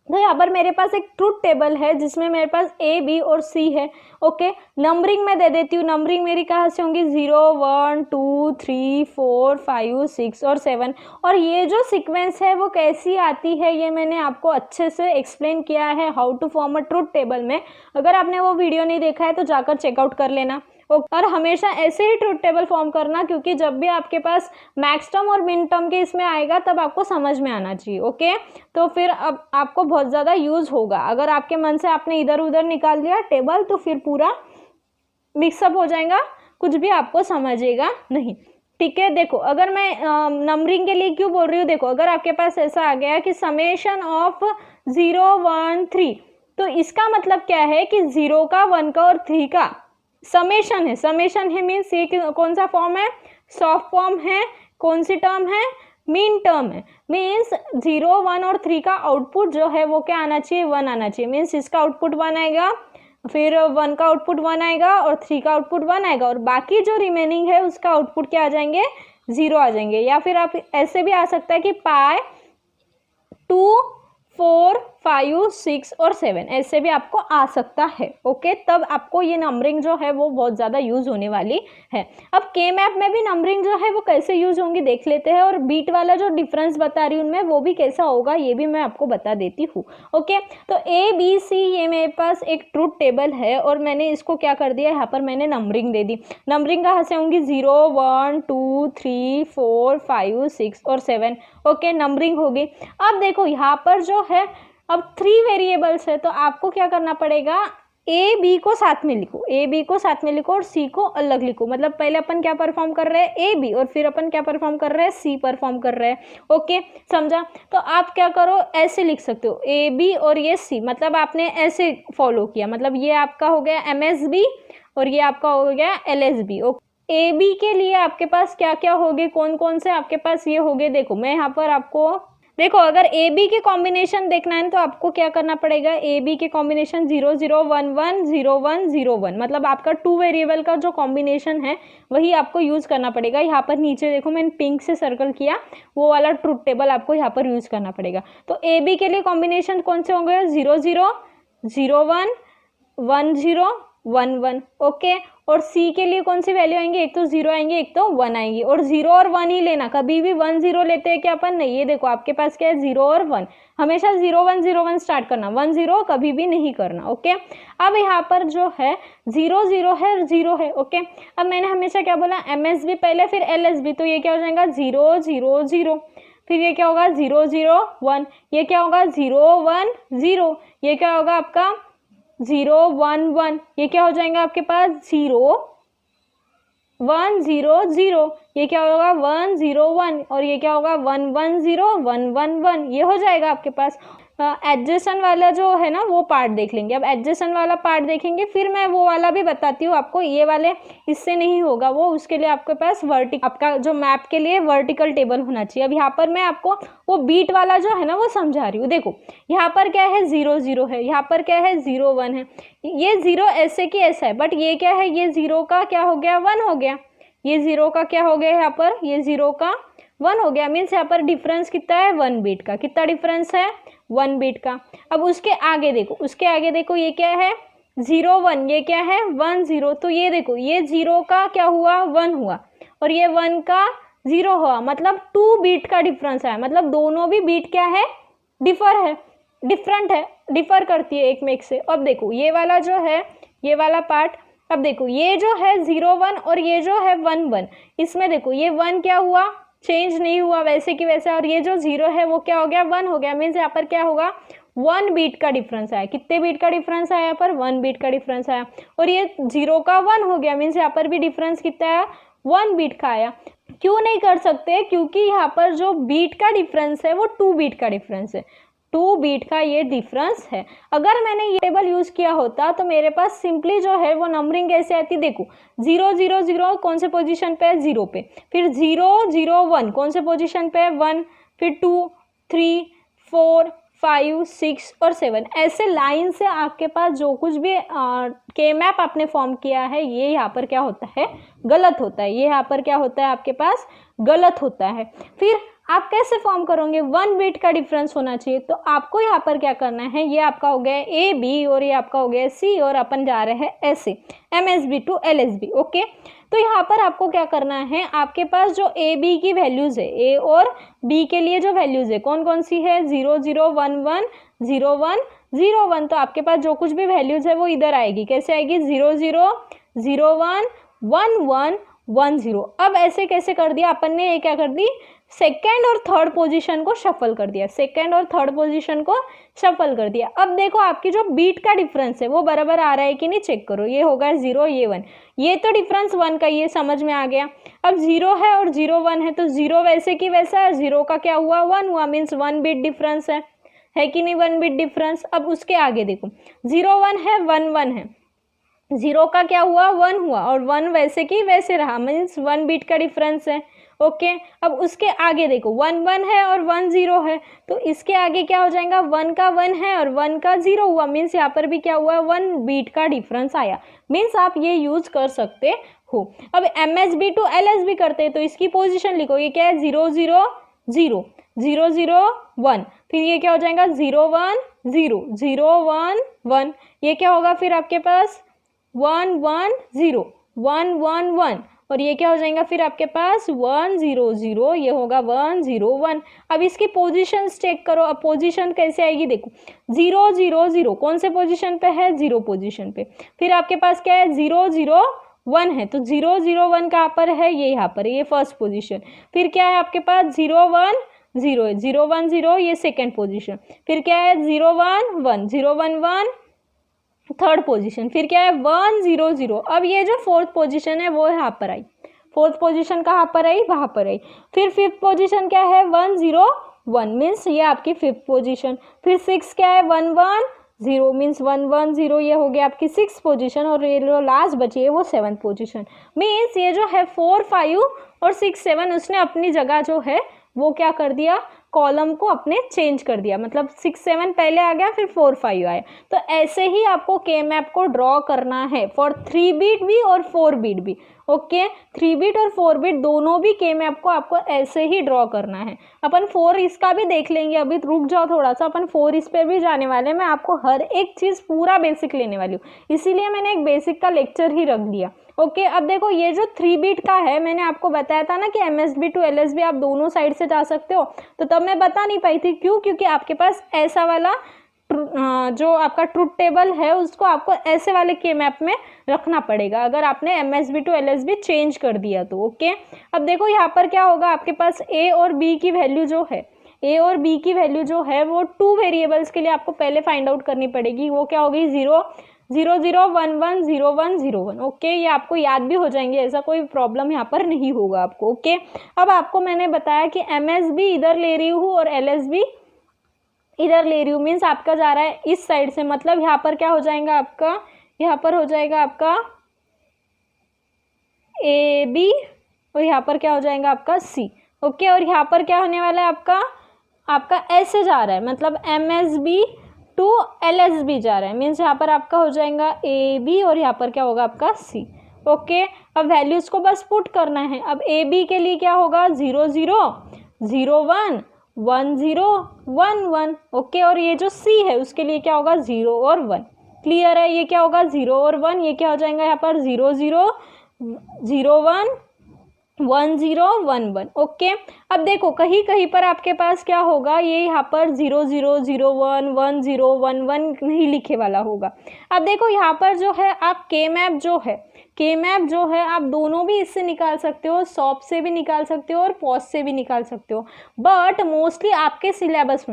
तो यहाँ पर मेरे पास एक ट्रूथ टेबल है जिसमें मेरे पास A B और C है। ओके, नंबरिंग मैं दे देती हूँ। नंबरिंग मेरी कहाँ से होंगी 0 1 2 3 4 5 6 और 7, और ये जो सीक्वेंस है वो कैसी आती है ये मैंने आपको अच्छे से एक्सप्लेन किया है how to form a truth table में। अगर आपने वो वीडियो नहीं देखा है तो जाकर चेकआउट कर लेना। और हमेशा ऐसे ही ट्रूथ टेबल फॉर्म करना, क्योंकि जब भी आपके पास मैक्स टर्म और मिन टर्म के इसमें आएगा तब आपको समझ में आना चाहिए। ओके, तो फिर अब आपको बहुत ज़्यादा यूज़ होगा। अगर आपके मन से आपने इधर उधर निकाल दिया टेबल तो फिर पूरा मिक्सअप हो जाएगा, कुछ भी आपको समझेगा नहीं। ठीक है, देखो अगर मैं नंबरिंग के लिए क्यों बोल रही हूँ, देखो अगर आपके पास ऐसा आ गया कि समेशन ऑफ 0 1 3, तो इसका मतलब क्या है कि 0 का 1 का और 3 का समेशन है मीन्स ये कौन सा फॉर्म है, सॉफ्ट फॉर्म है, कौन सी टर्म है, मीन टर्म है। मीन्स 0 1 और 3 का आउटपुट जो है वो क्या आना चाहिए 1 आना चाहिए। मीन्स इसका आउटपुट 1 आएगा, फिर 1 का आउटपुट 1 आएगा और 3 का आउटपुट 1 आएगा, और बाकी जो रिमेनिंग है उसका आउटपुट क्या आ जाएंगे 0 आ जाएंगे। या फिर आप ऐसे भी आ सकता है कि पाई 2 4 5 6 और 7 ऐसे भी आपको आ सकता है। ओके, तब आपको ये नंबरिंग जो है वो बहुत ज़्यादा यूज़ होने वाली है। अब के मैप में भी नंबरिंग जो है वो कैसे यूज़ होंगी देख लेते हैं, और बीट वाला जो डिफरेंस बता रही हूँ उनमें वो भी कैसा होगा ये भी मैं आपको बता देती हूँ। ओके, तो ABC ये मेरे पास एक ट्रूथ टेबल है और मैंने इसको क्या कर दिया, यहाँ पर मैंने नंबरिंग दे दी। नंबरिंग कहाँ से होंगी 0 1 2 3 4 5 6 और 7। ओके, नंबरिंग होगी। अब देखो यहाँ पर जो है अब 3 वेरिएबल्स है तो आपको क्या करना पड़ेगा, ए बी को साथ में लिखो, ए बी को साथ में लिखो और सी को अलग लिखो। मतलब पहले अपन क्या परफॉर्म कर रहे हैं, ए बी, और फिर अपन क्या परफॉर्म कर रहे हैं, सी परफॉर्म कर रहे हैं। ओके, समझा? तो आप क्या करो, ऐसे लिख सकते हो ए बी और ये सी, मतलब आपने ऐसे फॉलो किया। मतलब ये आपका हो गया एम एस बी और ये आपका हो गया L S B. A B के लिए आपके पास क्या क्या हो गए, कौन कौन से आपके पास ये हो गए, देखो मैं यहाँ पर आपको देखो, अगर ए बी के कॉम्बिनेशन देखना है तो आपको क्या करना पड़ेगा, ए बी के कॉम्बिनेशन 0 0 1 1 0 1 0 1, मतलब आपका 2 वेरिएबल का जो कॉम्बिनेशन है वही आपको यूज करना पड़ेगा। यहाँ पर नीचे देखो मैंने पिंक से सर्कल किया, वो वाला ट्रूथ टेबल आपको यहाँ पर यूज करना पड़ेगा। तो ए बी के लिए कॉम्बिनेशन कौन से होंगे, 0 0 0 1 1 0 1 1। ओके, और सी के लिए कौन सी वैल्यू आएंगे, एक तो 0 आएंगे, एक तो 1 आएंगी, और 0 और 1 ही लेना, कभी भी 1 0 लेते हैं क्या अपन, नहीं। ये देखो आपके पास क्या है, 0 और 1, हमेशा 0 1 0 1 स्टार्ट करना, 1 0 कभी भी नहीं करना। ओके, अब यहाँ पर जो है 0 0 है, 0 है। ओके, अब मैंने हमेशा क्या बोला, एम एस बी पहले फिर एल एस बी, तो ये क्या हो जाएगा 0 0 0, फिर ये क्या होगा 0 0 1, ये क्या होगा 0 1 0, ये क्या होगा आपका 0 1 1, ये क्या हो जाएगा आपके पास 0 1 0 0, ये क्या होगा 1 0 1, और ये क्या होगा 1 1 0 1 1 1, ये हो जाएगा आपके पास। एडजेसेंट वाला जो है ना वो पार्ट देख लेंगे। अब एडजेसेंट वाला पार्ट देखेंगे, फिर मैं वो वाला भी बताती हूँ आपको, ये वाले इससे नहीं होगा वो, उसके लिए आपके पास आपका जो मैप के लिए वर्टिकल टेबल होना चाहिए। अब यहाँ पर मैं आपको वो बीट वाला जो है ना वो समझा रही हूँ। देखो यहाँ पर क्या है 0 0 है, यहाँ पर क्या है 0 1 है, ये 0 ऐसे की ऐसा है, बट ये क्या है, ये 0 का क्या हो गया 1 हो गया, ये 0 का क्या हो गया यहाँ पर, ये 0 का 1 हो गया। मीन्स यहाँ पर डिफरेंस कितना है, 1 बीट का। कितना डिफरेंस है, 1 बीट का। अब उसके आगे देखो, उसके आगे देखो, ये क्या है 0 1, ये क्या है 1 0, तो ये देखो ये 0 का क्या हुआ 1 हुआ, और ये 1 का 0 हुआ, मतलब 2 बीट का डिफरेंस है। मतलब दोनों भी बीट क्या है, डिफरेंट है, डिफर करती है एक में एक से। अब देखो ये वाला जो है, ये वाला पार्ट, अब देखो ये जो है 0 1 और ये जो है 1 1, इसमें देखो ये 1 क्या हुआ, चेंज नहीं हुआ, वैसे की वैसे, और ये जो 0 है वो क्या हो गया 1 हो गया। मीन्स यहाँ पर क्या होगा 1 बीट का डिफरेंस आया। कितने बीट का डिफरेंस आया यहाँ पर, 1 बीट का डिफरेंस आया, और ये 0 का 1 हो गया। मीन्स यहाँ पर भी डिफरेंस कितना आया, 1 बीट का आया। क्यों नहीं कर सकते, क्योंकि यहाँ पर जो बीट का डिफरेंस है वो 2 बीट का डिफरेंस है, 2 बीट का ये डिफरेंस है। अगर मैंने ये टेबल यूज किया होता तो मेरे पास सिंपली जो है वो नंबरिंग कैसे आती, देखो 0 0 0 कौन से पोजीशन पे है, 0 पे, फिर 0 0 1 कौन से पोजीशन पे है, 1, फिर 2 3 4 5 6 और 7, ऐसे लाइन से आपके पास जो कुछ भी के मैप आपने फॉर्म किया है ये यहाँ पर क्या होता है, गलत होता है। ये यहाँ पर क्या होता है, आपके पास गलत होता है। फिर आप कैसे फॉर्म करोगे, 1 बीट का डिफरेंस होना चाहिए। तो आपको यहाँ पर क्या करना है, ये आपका हो गया ए बी और ये आपका हो गया सी, और अपन जा रहे हैं ऐसे M S B to L S B. Okay, तो यहाँ पर आपको क्या करना है, आपके पास जो ए बी की वैल्यूज है, ए और बी के लिए जो वैल्यूज है कौन कौन सी है, 0 0 1 1 0 1 0 1, तो आपके पास जो कुछ भी वैल्यूज है वो इधर आएगी। कैसे आएगी, 0 0 0 1 1 1 1 0। अब ऐसे कैसे कर दिया अपन ने, ये क्या कर दी, सेकेंड और थर्ड पोजीशन को शफल कर दिया, सेकेंड और थर्ड पोजीशन को शफल कर दिया। अब देखो आपकी जो बीट का डिफरेंस है वो बराबर आ रहा है कि नहीं, चेक करो। ये होगा 0, ये 1, ये तो डिफरेंस 1 का, ये समझ में आ गया। अब 0 है और 0 1 है, तो 0 वैसे की वैसा है, 0 का क्या हुआ 1 हुआ, मीन्स 1 बीट डिफरेंस है कि नहीं, 1 बीट डिफरेंस। अब उसके आगे देखो 0 1 है 1 1 है, 0 का क्या हुआ 1 हुआ, और 1 वैसे की वैसे रहा, मीन्स 1 बीट का डिफरेंस है। ओके, अब उसके आगे देखो 1 1 है और 1 0 है, तो इसके आगे क्या हो जाएगा, 1 का 1 है और 1 का 0 हुआ, मीन्स यहाँ पर भी क्या हुआ 1 बीट का डिफरेंस आया। मीन्स आप ये यूज कर सकते हो। अब M S B to L S B करते हैं तो इसकी पोजीशन लिखो, ये क्या है 0 0 0 0 0 1, फिर ये क्या हो जाएगा 0 1 0 0 1 1, ये क्या होगा फिर आपके पास 1 1 0 1 1 1, और ये क्या हो जाएगा फिर आपके पास 1 0 0, ये होगा 1 0 1। अब इसकी पोजीशन चेक करो। अब पोजीशन कैसे आएगी, देखो 0 0 0 कौन से पोजीशन पे है, 0 पोजीशन पे, फिर आपके पास क्या है 0 0 1 है, तो 0 0 1 कहाँ पर है, ये यहाँ पर, ये फर्स्ट पोजीशन। फिर क्या है आपके पास 0 1 0 है, 0 1 0 ये सेकेंड पोजीशन। फिर क्या है 0 1 1 0 1 1 थर्ड पोजीशन, फिर क्या है 1 0 0। अब ये जो फोर्थ पोजीशन है वो यहाँ पर आई, फोर्थ पोजीशन कहाँ पर आई, वहाँ पर आई। फिर फिफ्थ पोजीशन क्या है 1 0 1 मीन्स ये आपकी फिफ्थ पोजीशन। फिर सिक्स क्या है 1 1 0 मीन्स 1 1 0, ये हो गया आपकी सिक्स पोजीशन। और ये जो लास्ट बची है वो सेवन्थ पोजीशन। मीन्स ये जो है 4 5 और 6 7 उसने अपनी जगह जो है वो क्या कर दिया, कॉलम को अपने चेंज कर दिया, मतलब 6 7 पहले आ गया, फिर 4 5 आया। तो ऐसे ही आपको के मैप को ड्रॉ करना है फॉर 3 बिट भी और 4 बिट भी। ओके 3 बिट और 4 बिट दोनों भी के मैप को आपको ऐसे ही ड्रॉ करना है। अपन 4 इसका भी देख लेंगे, अभी रुक जाओ थोड़ा सा, अपन 4 इस पे भी जाने वाले हैं। मैं आपको हर एक चीज़ पूरा बेसिक लेने वाली हूँ, इसीलिए मैंने एक बेसिक का लेक्चर ही रख दिया। ओके अब देखो ये जो 3 बिट का है, मैंने आपको बताया था ना कि MSB to LSB आप दोनों साइड से जा सकते हो, तो तब मैं बता नहीं पाई थी। क्यों? क्योंकि आपके पास ऐसा वाला जो आपका ट्रुथ टेबल है उसको आपको ऐसे वाले के मैप में रखना पड़ेगा अगर आपने MSB to LSB चेंज कर दिया तो। ओके अब देखो यहाँ पर क्या होगा, आपके पास A और B की वैल्यू जो है, A और B की वैल्यू जो है वो 2 वेरिएबल्स के लिए आपको पहले फाइंड आउट करनी पड़ेगी। वो क्या होगी 0 0 0 1 1 0 1 0 1। ओके ये आपको याद भी हो जाएंगे, ऐसा कोई प्रॉब्लम यहाँ पर नहीं होगा आपको। ओके अब आपको मैंने बताया कि MSB इधर ले रही हूँ और LSB इधर ले रही हूँ, मीन्स आपका जा रहा है इस साइड से, मतलब यहाँ पर क्या हो जाएगा आपका, यहाँ पर हो जाएगा आपका AB और यहाँ पर क्या हो जाएगा आपका C। ओके और यहाँ पर क्या होने वाला है आपका ऐसे जा रहा है, मतलब MSB to LSB जा रहा है, मीन्स यहाँ पर आपका हो जाएगा AB और यहाँ पर क्या होगा आपका C। ओके अब वैल्यूज़ को बस पुट करना है। अब AB के लिए क्या होगा 0 0 0 1 1 0 1 1। ओके और ये जो C है उसके लिए क्या होगा 0 और 1। क्लियर है, ये क्या होगा 0 और 1, ये क्या हो जाएगा यहाँ पर 0 0 0 1 1 0 1 1। ओके अब देखो कहीं कहीं पर आपके पास क्या होगा, ये यहाँ पर 0 0 0 1 1 0 1 1 नहीं लिखे वाला होगा। अब देखो यहाँ पर जो है आप के मैप जो है आप दोनों भी इससे निकाल सकते हो, सॉप से भी निकाल सकते हो और पॉज से भी निकाल सकते हो। बट मोस्टली आपके सिलेबस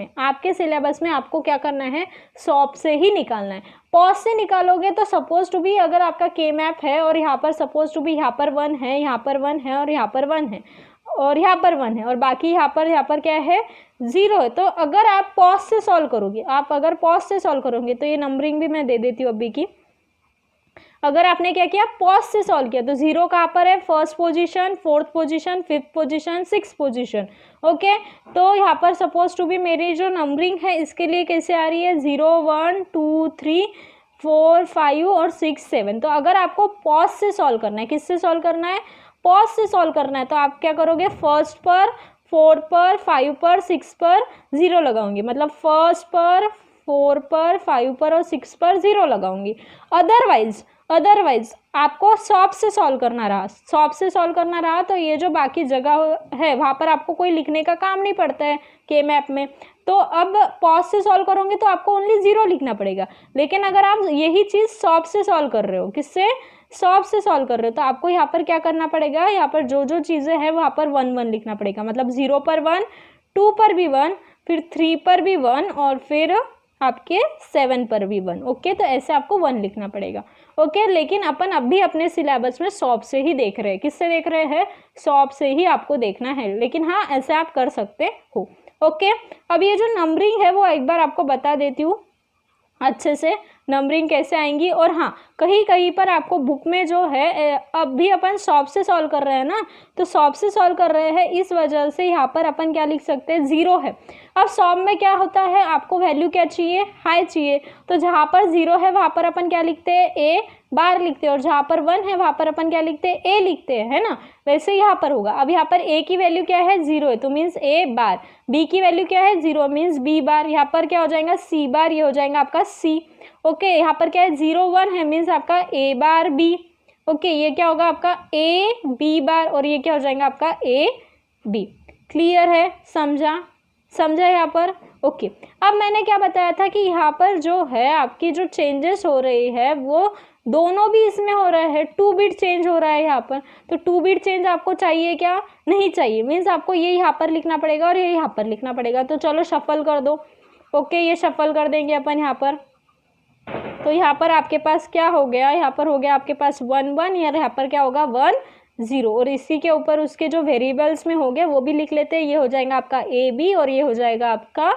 में आपको क्या करना है, सॉप से ही निकालना है। पॉज से निकालोगे तो सपोज टू बी अगर आपका के मैप है और यहाँ पर सपोज टू बी यहाँ पर 1 है, यहाँ पर 1 है और यहाँ पर 1 है और यहाँ पर 1 है और बाकी यहाँ पर क्या है 0 है, तो अगर आप पॉज से सॉल्व करोगे, तो ये नंबरिंग भी मैं दे देती हूँ अभी की। अगर आपने क्या किया पॉज से सॉल्व किया तो 0 कहाँ पर है, first position, fourth position, fifth position, six position. Okay तो यहाँ पर सपोज टू बी मेरी जो नंबरिंग है इसके लिए कैसे आ रही है 0 1 2 3 4 5 और 6 7। तो अगर आपको पॉज से सॉल्व करना है, किससे सॉल्व करना है, पॉज से सॉल्व करना है, तो आप क्या करोगे फर्स्ट पर, 4 पर, 5 पर, 6 पर 0 लगाऊंगी, मतलब फर्स्ट पर, 4 पर, 5 पर और 6 पर 0 लगाऊंगी। अदरवाइज आपको सॉप से सॉल्व करना रहा तो ये जो बाकी जगह है वहाँ पर आपको कोई लिखने का काम नहीं पड़ता है के मैप में। तो अब पॉज से सॉल्व करोगे तो आपको ओनली 0 लिखना पड़ेगा। लेकिन अगर आप यही चीज़ सॉप से सॉल्व कर रहे हो, किससे, सॉप से सॉल्व कर रहे हो, तो आपको यहाँ पर क्या करना पड़ेगा, यहाँ पर जो जो चीज़ें हैं वहाँ पर 1 1 लिखना पड़ेगा, मतलब 0 पर 1, 2 पर भी 1, फिर 3 पर भी 1 और फिर आपके 7 पर भी 1। ओके तो ऐसे आपको 1 लिखना पड़ेगा। ओके लेकिन अपन अभी अपने सिलेबस में सॉप से ही देख रहे हैं, किससे देख रहे हैं, सॉप से ही आपको देखना है। लेकिन हाँ ऐसे आप कर सकते हो। ओके अब ये जो नंबरिंग है वो एक बार आपको बता देती हूँ अच्छे से नंबरिंग कैसे आएंगी। और हाँ कहीं कहीं पर आपको बुक में जो है अब भी अपन सॉप से सॉल्व कर रहे हैं ना, तो सॉप से सॉल्व कर रहे हैं इस वजह से यहाँ पर अपन क्या लिख सकते हैं 0 है। अब सॉप में क्या होता है, आपको वैल्यू क्या चाहिए, हाई चाहिए, तो जहाँ पर 0 है वहाँ पर अपन क्या लिखते हैं ए बार लिखते हैं और जहाँ पर 1 है वहाँ पर अपन क्या लिखते हैं ए लिखते हैं, है ना। वैसे यहाँ पर होगा, अब यहाँ पर ए की वैल्यू क्या है 0 है तो मीन्स ए बार, बी की वैल्यू क्या है 0 मीन्स बी बार, यहाँ पर क्या हो जाएगा सी बार, ये हो जाएगा आपका सी। ओके यहाँ पर क्या है 0 1 है मीन्स आपका ए बार बी। ओके ये क्या होगा आपका ए बी बार और ये क्या हो जाएगा आपका ए बी। क्लियर है, समझा यहाँ पर। ओके अब मैंने क्या बताया था कि यहाँ पर जो है आपकी जो चेंजेस हो रही है वो दोनों भी इसमें हो रहा है, 2 बिट चेंज हो रहा है यहाँ पर। तो 2 बिट चेंज आपको चाहिए क्या, नहीं चाहिए, मीन्स आपको ये यहाँ पर लिखना पड़ेगा और ये यहाँ पर लिखना पड़ेगा। तो चलो शफल कर दो। ओके ये शफल कर देंगे अपन यहाँ पर। तो यहाँ पर आपके पास क्या हो गया, यहाँ पर हो गया आपके पास 1 1, यार यहाँ पर क्या होगा 1 0, और इसी के ऊपर उसके जो वेरिएबल्स में हो गए वो भी लिख लेते हैं। ये हो जाएगा आपका ए बी और ये हो जाएगा आपका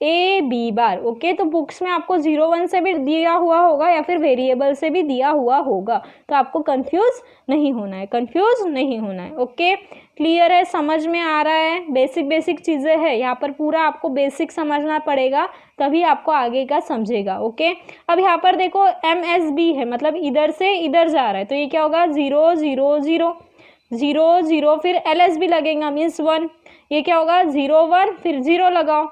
ए बी बार। ओके, तो बुक्स में आपको 0 1 से भी दिया हुआ होगा या फिर वेरिएबल से भी दिया हुआ होगा, तो आपको कंफ्यूज नहीं होना है, कंफ्यूज नहीं होना है। ओके, क्लियर है, समझ में आ रहा है, बेसिक बेसिक चीज़ें हैं यहाँ पर, पूरा आपको बेसिक समझना पड़ेगा तभी आपको आगे का समझेगा। ओके, अब यहाँ पर देखो MSB है, मतलब इधर से इधर जा रहा है, तो ये क्या होगा 0 0 0 0 0, फिर LSB लगेगा मीन्स 1, ये क्या होगा 0 1, फिर 0 लगाओ,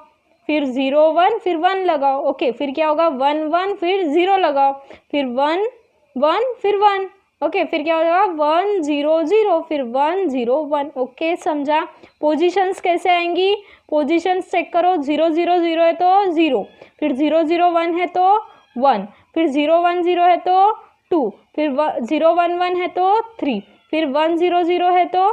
फिर 0 1, फिर 1 लगाओ। ओके, फिर क्या होगा 1 1, फिर 0 लगाओ, फिर 1 1, फिर 1। ओके, फिर क्या होगा 1 0 0, फिर 1 0 1। ओके, समझा। पोजीशंस कैसे आएंगी, पोजीशंस चेक करो, 0 0 0 है तो 0, फिर 0 0 1 है तो 1, फिर 0 1 0 है तो 2, फिर 0 1 1 है तो 3, फिर 1 0 0 है तो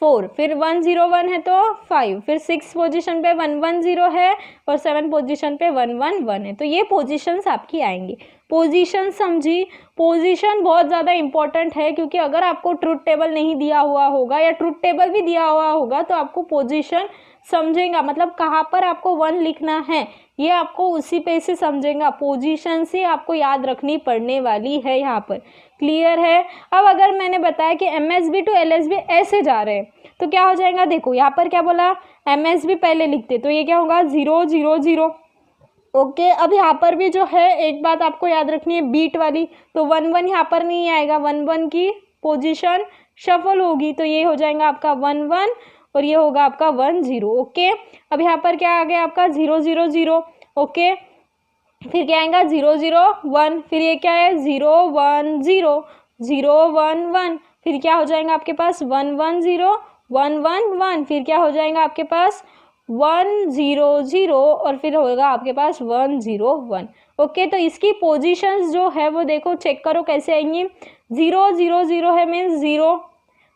4, फिर 1 0 1 है तो 5, फिर 6 पोजीशन पे 1 1 0 है और 7 पोजीशन पे 1 1 1 है। तो ये पोजीशंस आपकी आएंगी। पोजीशन समझी, पोजीशन बहुत ज़्यादा इंपॉर्टेंट है, क्योंकि अगर आपको ट्रुथ टेबल नहीं दिया हुआ होगा या ट्रुथ टेबल भी दिया हुआ होगा तो आपको पोजीशन समझेगा, मतलब कहाँ पर आपको 1 लिखना है ये आपको उसी पे से समझेगा, पोजीशन से आपको याद रखनी पड़ने वाली है यहाँ पर। क्लियर है। अब अगर मैंने बताया कि MSB टू LSB ऐसे जा रहे हैं तो क्या हो जाएगा, देखो यहाँ पर क्या बोला, MSB पहले लिखते तो ये क्या होगा 0 0 0। ओके, अब यहाँ पर भी जो है एक बात आपको याद रखनी है बीट वाली, तो 1 1 यहाँ पर नहीं आएगा, 1 1 की पोजीशन शफल होगी, तो ये हो जाएगा आपका 1 1 और ये होगा आपका 1 0। ओके, अब यहाँ पर क्या आ गया आपका 0 0 0। ओके, फिर क्या आएगा 0 0 1, फिर ये क्या है 0 1 0 0 1 1, फिर क्या हो जाएगा आपके पास 1 1 0 1 1 1, फिर क्या हो जाएगा आपके पास 1 0 0 और फिर होगा आपके पास 1 0 1। ओके, तो इसकी पोजीशंस जो है वो देखो चेक करो कैसे आएंगी, 0 0 0 है मीन्स 0,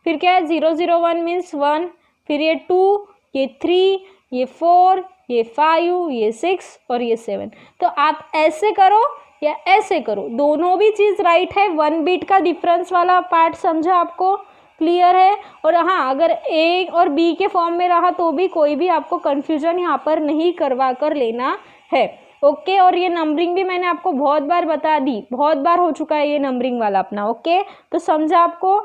फिर क्या है 0 0 1 मीन्स 1, फिर ये 2, ये 3, ये 4, ये 5, ये 6 और ये 7। तो आप ऐसे करो या ऐसे करो, दोनों भी चीज़ राइट है। 1 बीट का डिफरेंस वाला पार्ट समझा आपको, क्लियर है। और हाँ, अगर ए और बी के फॉर्म में रहा तो भी कोई भी आपको कन्फ्यूजन यहाँ पर नहीं करवा कर लेना है। ओके, और ये नंबरिंग भी मैंने आपको बहुत बार बता दी, बहुत बार हो चुका है ये नंबरिंग वाला अपना। ओके, तो समझा आपको।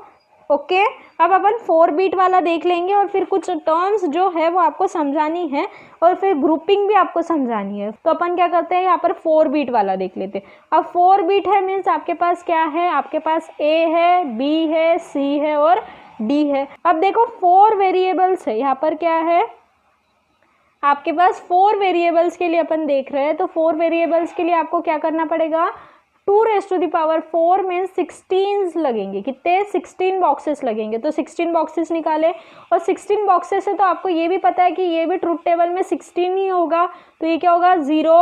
ओके, अब अपन 4 बीट वाला देख लेंगे और फिर कुछ टर्म्स जो है वो आपको समझानी है और फिर ग्रुपिंग भी आपको समझानी है। तो अपन क्या करते हैं, यहाँ पर 4 बीट वाला देख लेते हैं। अब 4 बीट है मीन्स आपके पास क्या है, आपके पास ए है, बी है, सी है और डी है। अब देखो 4 वेरिएबल्स है, यहाँ पर क्या है आपके पास 4 वेरिएबल्स के लिए अपन देख रहे हैं। तो 4 वेरिएबल्स के लिए आपको क्या करना पड़ेगा, 2⁴ मीन्स 16 लगेंगे, कितने 16 बॉक्सेस लगेंगे। तो 16 बॉक्सेस निकाले और 16 बॉक्सेस है तो आपको ये भी पता है कि ये भी ट्रुथ टेबल में 16 ही होगा। तो ये क्या होगा 0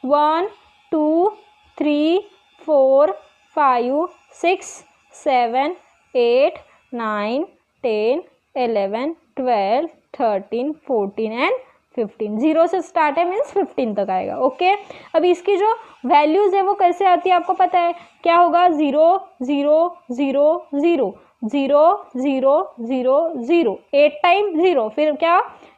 1 2 3 4 5 6 7 8 9 10 11 12 13 14 एंड 15। 0 से स्टार्ट है मीन्स 15 तक आएगा। ओके, अब इसकी जो वैल्यूज़ है वो कैसे आती है आपको पता है, क्या होगा 0 0 0 0 0 0 0 0, 8 टाइम 0, फिर क्या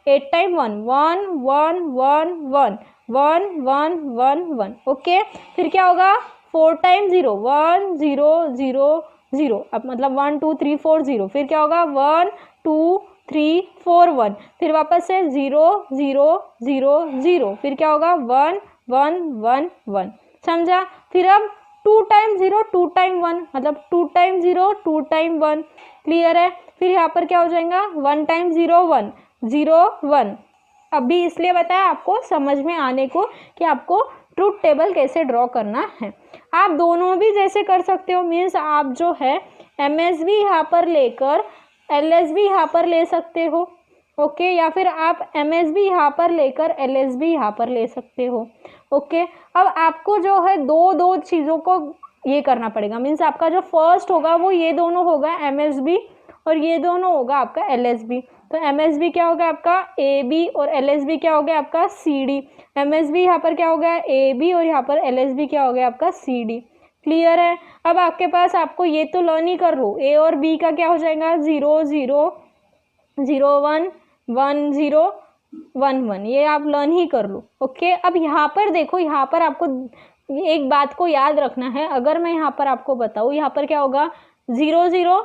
8 टाइम 1 1 1 1 1 1 1 1 1। ओके, फिर क्या होगा 4 टाइम 0 1 0 0 0, अब मतलब 1 2 3 4 0, फिर क्या होगा 1 2 3 4 1, फिर वापस से 0 0 0 0, फिर क्या होगा 1 1 1 1। समझा। फिर अब 2 टाइम 0 2 टाइम 1, मतलब 2 टाइम 0 2 टाइम 1। क्लियर है। फिर यहाँ पर क्या हो जाएगा 1 टाइम 0 1 0 1। अभी इसलिए बताया आपको समझ में आने को कि आपको ट्रुथ टेबल कैसे ड्रॉ करना है। आप दोनों भी जैसे कर सकते हो, मीन्स आप जो है MSB यहाँ पर लेकर LSB यहाँ पर ले सकते हो। ओके, या फिर आप MSB यहाँ पर लेकर LSB यहाँ पर ले सकते हो। ओके, अब आपको जो है दो चीज़ों को ये करना पड़ेगा, मीन्स आपका जो फर्स्ट होगा वो ये दोनों होगा MSB और ये दोनों होगा आपका LSB। तो MSB क्या हो गया आपका AB और LSB क्या हो गया आपका CD। MSB यहाँ पर क्या हो गया AB और यहाँ पर LSB क्या हो गया आपका CD। क्लियर है। अब आपके पास आपको ये तो लर्न ही कर लो, A और B का क्या हो जाएगा 0 0 0 1 1 0 1 1, ये आप लर्न ही कर लो। ओके, अब यहाँ पर देखो, यहाँ पर आपको एक बात को याद रखना है। अगर मैं यहाँ पर आपको बताऊँ, यहाँ पर क्या होगा 0 0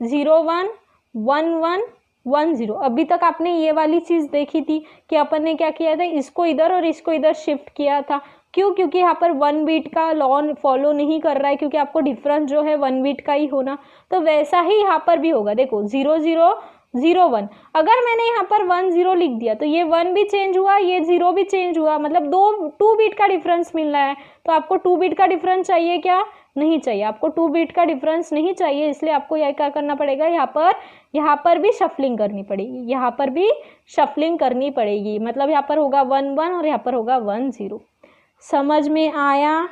0 1 1 1 1 0। अभी तक आपने ये वाली चीज़ देखी थी कि अपन ने क्या किया था, इसको इधर और इसको इधर शिफ्ट किया था। क्यों? क्योंकि यहाँ पर 1 बीट का लॉ फॉलो नहीं कर रहा है, क्योंकि आपको डिफरेंस जो है 1 बीट का ही होना। तो वैसा ही यहाँ पर भी होगा। देखो 0 0 0 1, अगर मैंने यहाँ पर 1 0 लिख दिया तो ये 1 भी चेंज हुआ, ये 0 भी चेंज हुआ, मतलब 2 बीट का डिफरेंस मिल रहा है। तो आपको 2 बीट का डिफरेंस चाहिए क्या? नहीं चाहिए। आपको 2 बीट का डिफरेंस नहीं चाहिए, इसलिए आपको यह क्या करना पड़ेगा, यहाँ पर भी शफलिंग करनी पड़ेगी, यहाँ पर भी शफलिंग करनी पड़ेगी। मतलब यहाँ पर होगा 1 1 और यहाँ पर होगा 1 0। समझ में आया?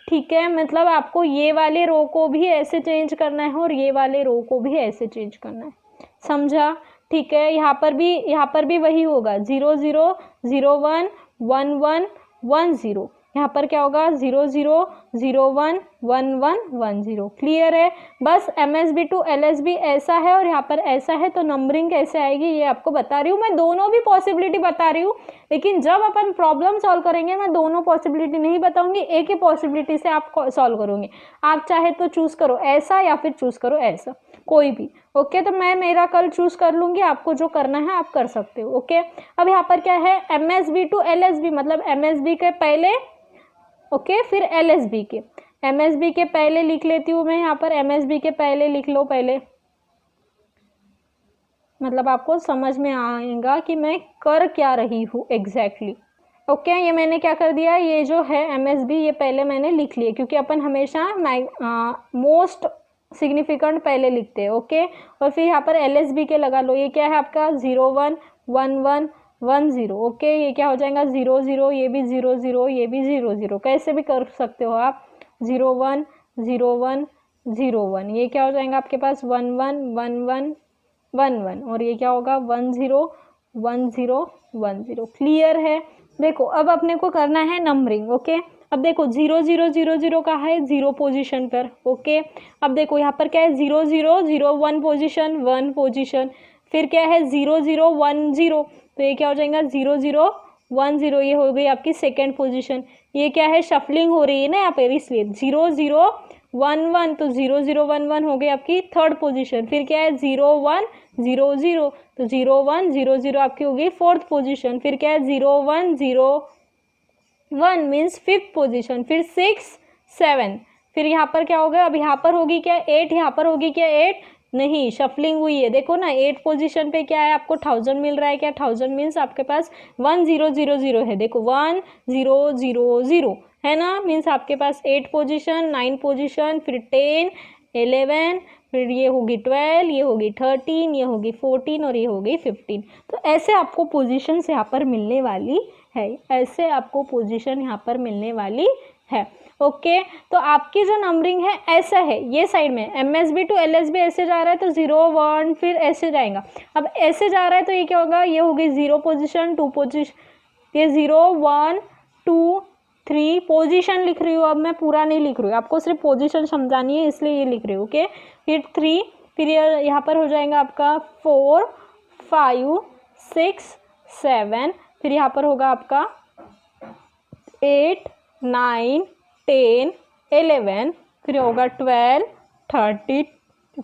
ठीक है, मतलब आपको ये वाले रो को भी ऐसे चेंज करना है और ये वाले रो को भी ऐसे चेंज करना है। समझा? ठीक है, यहाँ पर भी वही होगा 0 0 0 1 1 1 1 0। यहाँ पर क्या होगा 0 0 0 1 1 1 1 0। क्लियर है? बस MSB to LSB ऐसा है और यहाँ पर ऐसा है, तो नंबरिंग कैसे आएगी ये आपको बता रही हूँ। मैं दोनों भी पॉसिबिलिटी बता रही हूँ, लेकिन जब अपन प्रॉब्लम सॉल्व करेंगे मैं दोनों पॉसिबिलिटी नहीं बताऊंगी, एक ही पॉसिबिलिटी से आप सॉल्व करोगे। आप चाहे तो चूज करो ऐसा या फिर चूज करो ऐसा, कोई भी। ओके, तो मैं मेरा कल चूज कर लूंगी, आपको जो करना है आप कर सकते हो। ओके, अब यहाँ पर क्या है MSB to LSB, मतलब MSB के पहले ओके फिर LSB के। MSB के पहले लिख लेती हूँ मैं, यहाँ पर MSB के पहले लिख लो पहले, मतलब आपको समझ में आएगा कि मैं कर क्या रही हूँ एग्जैक्टली। ओके, ये मैंने क्या कर दिया, ये जो है MSB ये पहले मैंने लिख लिया, क्योंकि अपन हमेशा मोस्ट सिग्निफिकेंट पहले लिखते हैं। ओके, और फिर यहाँ पर LSB के लगा लो। ये क्या है आपका 0 1 1 1 1 0। ओके, ये क्या हो जाएगा 0 0, ये भी 0 0, ये भी 0 0, कैसे भी कर सकते हो आप। 0 1 0 1 0 1, ये क्या हो जाएगा आपके पास 1 1 1 1 1 1, और ये क्या होगा 1 0 1 0 1 0। क्लियर है? देखो अब अपने को करना है नंबरिंग। ओके, अब देखो 0 0 0 0 का है 0 पोजीशन पर। ओके, अब देखो यहाँ पर क्या है 0 0 0 1 पोजीशन 1 पोजीशन, फिर क्या है 0 0 1 0, तो ये क्या हो जाएगा 0 0 1 0, ये हो गई आपकी सेकेंड पोजीशन। ये क्या है शफलिंग हो रही है ना यहाँ पर, इसलिए 0 0 1 1, तो 0 0 1 1 हो गई आपकी थर्ड पोजीशन। फिर क्या है 0 1 0 0, तो 0 1 0 0 आपकी हो गई फोर्थ पोजीशन। फिर क्या है 0 1 0 1 मीन्स फिफ्थ पोजीशन। फिर 6 7, फिर यहाँ पर क्या होगा, अब यहाँ पर होगी क्या 8, यहाँ पर होगी क्या 8, नहीं शफलिंग हुई है। देखो ना 8 पोजीशन पे क्या है आपको 1000 मिल रहा है क्या, 1000 मीन्स आपके पास 1 0 0 0 है। देखो 1 0 0 0 है ना, मीन्स आपके पास 8 पोजीशन 9 पोजीशन, फिर 10 11, फिर ये होगी 12, ये होगी 13, ये होगी 14 और ये होगी 15। तो ऐसे आपको पोजीशन यहाँ पर मिलने वाली है, ऐसे आपको पोजीशन यहाँ पर मिलने वाली है। ओके, तो आपकी जो नंबरिंग है ऐसा है, ये साइड में MSB to LSB ऐसे जा रहा है तो 0 1 फिर ऐसे जाएगा। अब ऐसे जा रहा है तो ये क्या होगा, ये होगी 0 पोजीशन 2 पोजीशन, ये 0 1 2 3 पोजीशन लिख रही हूँ। अब मैं पूरा नहीं लिख रही हूँ, आपको सिर्फ पोजीशन समझानी है इसलिए ये लिख रही हूँ। ओके, फिर 3, फिर यहाँ पर हो जाएगा आपका 4 5 6 7, फिर यहाँ पर होगा आपका 8 9 10 11, फिर होगा 12 13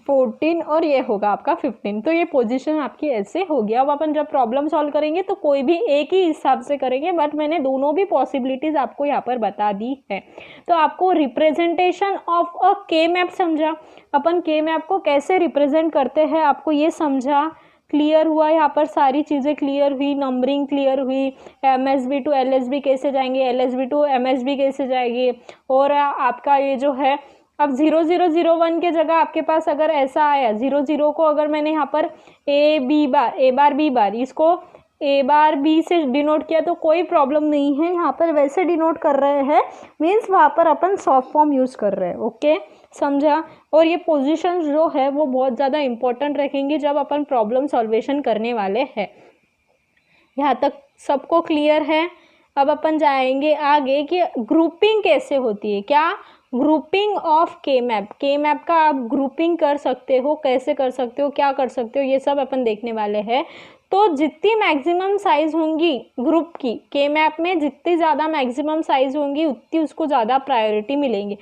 14 और ये होगा आपका 15। तो ये पोजीशन आपकी ऐसे होगी। अब अपन जब प्रॉब्लम सॉल्व करेंगे तो कोई भी एक ही हिसाब से करेंगे, बट मैंने दोनों भी पॉसिबिलिटीज आपको यहाँ पर बता दी है। तो आपको रिप्रेजेंटेशन ऑफ अ के मैप समझा, अपन के मैप को कैसे रिप्रेजेंट करते हैं आपको ये समझा। क्लियर हुआ? यहाँ पर सारी चीज़ें क्लियर हुई, नंबरिंग क्लियर हुई, MSB to LSB कैसे जाएंगे, LSB to MSB कैसे जाएगी, और आपका ये जो है अब 0 0 0 1 के जगह आपके पास अगर ऐसा आया 0 0 को अगर मैंने यहाँ पर A बार B बार इसको ए बार बी से डिनोट किया तो कोई प्रॉब्लम नहीं है, यहाँ पर वैसे डिनोट कर रहे हैं मीन्स वहाँ पर अपन सॉफ्ट फॉर्म यूज़ कर रहे हैं। ओके, समझा। और ये पोजीशन जो है वो बहुत ज़्यादा इंपॉर्टेंट रखेंगी जब अपन प्रॉब्लम सॉल्वेशन करने वाले हैं। यहाँ तक सबको क्लियर है। अब अपन जाएंगे आगे कि ग्रुपिंग कैसे होती है। क्या? ग्रुपिंग ऑफ के मैप। के मैप का आप ग्रुपिंग कर सकते हो, कैसे कर सकते हो, क्या कर सकते हो, ये सब अपन देखने वाले हैं। तो जितनी मैक्सिमम साइज होंगी ग्रुप की, के मैप में जितनी ज़्यादा मैक्सिमम साइज होंगी उतनी उसको ज़्यादा प्रायोरिटी मिलेंगी।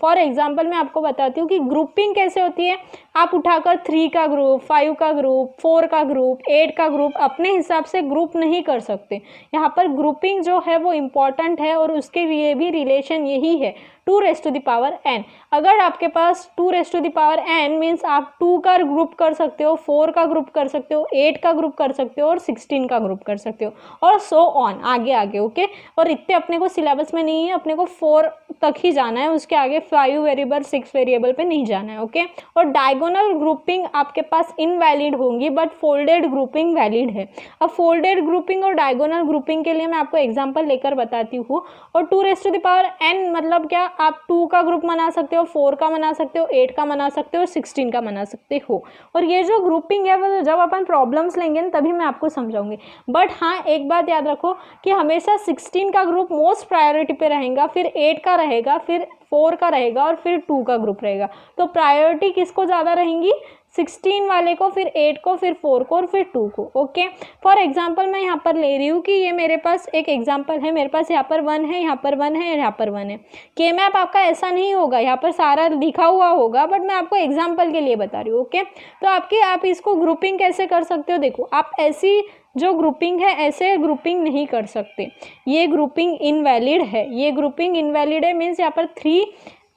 फॉर एग्जाम्पल मैं आपको बताती हूँ कि ग्रुपिंग कैसे होती है। आप उठाकर 3 का ग्रुप, 5 का ग्रुप, 4 का ग्रुप, 8 का ग्रुप अपने हिसाब से ग्रुप नहीं कर सकते। यहाँ पर ग्रुपिंग जो है वो इम्पॉर्टेंट है और उसके लिए भी रिलेशन यही है 2n। अगर आपके पास 2n मीन्स आप 2 का ग्रुप कर सकते हो, 4 का ग्रुप कर सकते हो, 8 का ग्रुप कर सकते हो और 16 का ग्रुप कर सकते हो और सो ऑन आगे आगे। ओके, और इतने अपने को सिलेबस में नहीं है, अपने को 4 तक ही जाना है, उसके आगे 5 वेरिएबल 6 वेरिएबल पे नहीं जाना है। ओके, और डायगोनल ग्रुपिंग आपके पास इनवैलिड होंगी बट फोल्डेड ग्रुपिंग वैलिड है। अब फोल्डेड ग्रुपिंग और डायगोनल ग्रुपिंग के लिए मैं आपको एग्जांपल लेकर बताती हूँ। और 2n मतलब क्या, आप 2 का ग्रुप बना सकते हो, 4 का बना सकते हो, 8 का बना सकते हो, 16 का बना सकते हो। और ये जो ग्रुपिंग है वो जब अपन प्रॉब्लम्स लेंगे ना तभी मैं आपको समझाऊंगी। बट हाँ, एक बात याद रखो कि हमेशा 16 का ग्रुप मोस्ट प्रायोरिटी पे रहेगा, फिर 8 का रहेगा, फिर 4 का रहेगा और फिर 2 का ग्रुप रहेगा। तो प्रायोरिटी किसको ज़्यादा रहेंगी? 16 वाले को, फिर 8 को, फिर 4 को और फिर 2 को। ओके, फॉर एग्जांपल मैं यहाँ पर ले रही हूँ कि ये मेरे पास एक एग्जांपल है, मेरे पास यहाँ पर 1 है, यहाँ पर 1 है, यहाँ पर 1 है। के मैप आपका ऐसा नहीं होगा, यहाँ पर सारा लिखा हुआ होगा बट मैं आपको एग्जाम्पल के लिए बता रही हूँ। ओके, तो आप इसको ग्रुपिंग कैसे कर सकते हो? देखो, आप ऐसी जो ग्रुपिंग है ऐसे ग्रुपिंग नहीं कर सकते, ये ग्रुपिंग इनवैलिड है। ये ग्रुपिंग इनवैलिड है मीन्स यहाँ पर 3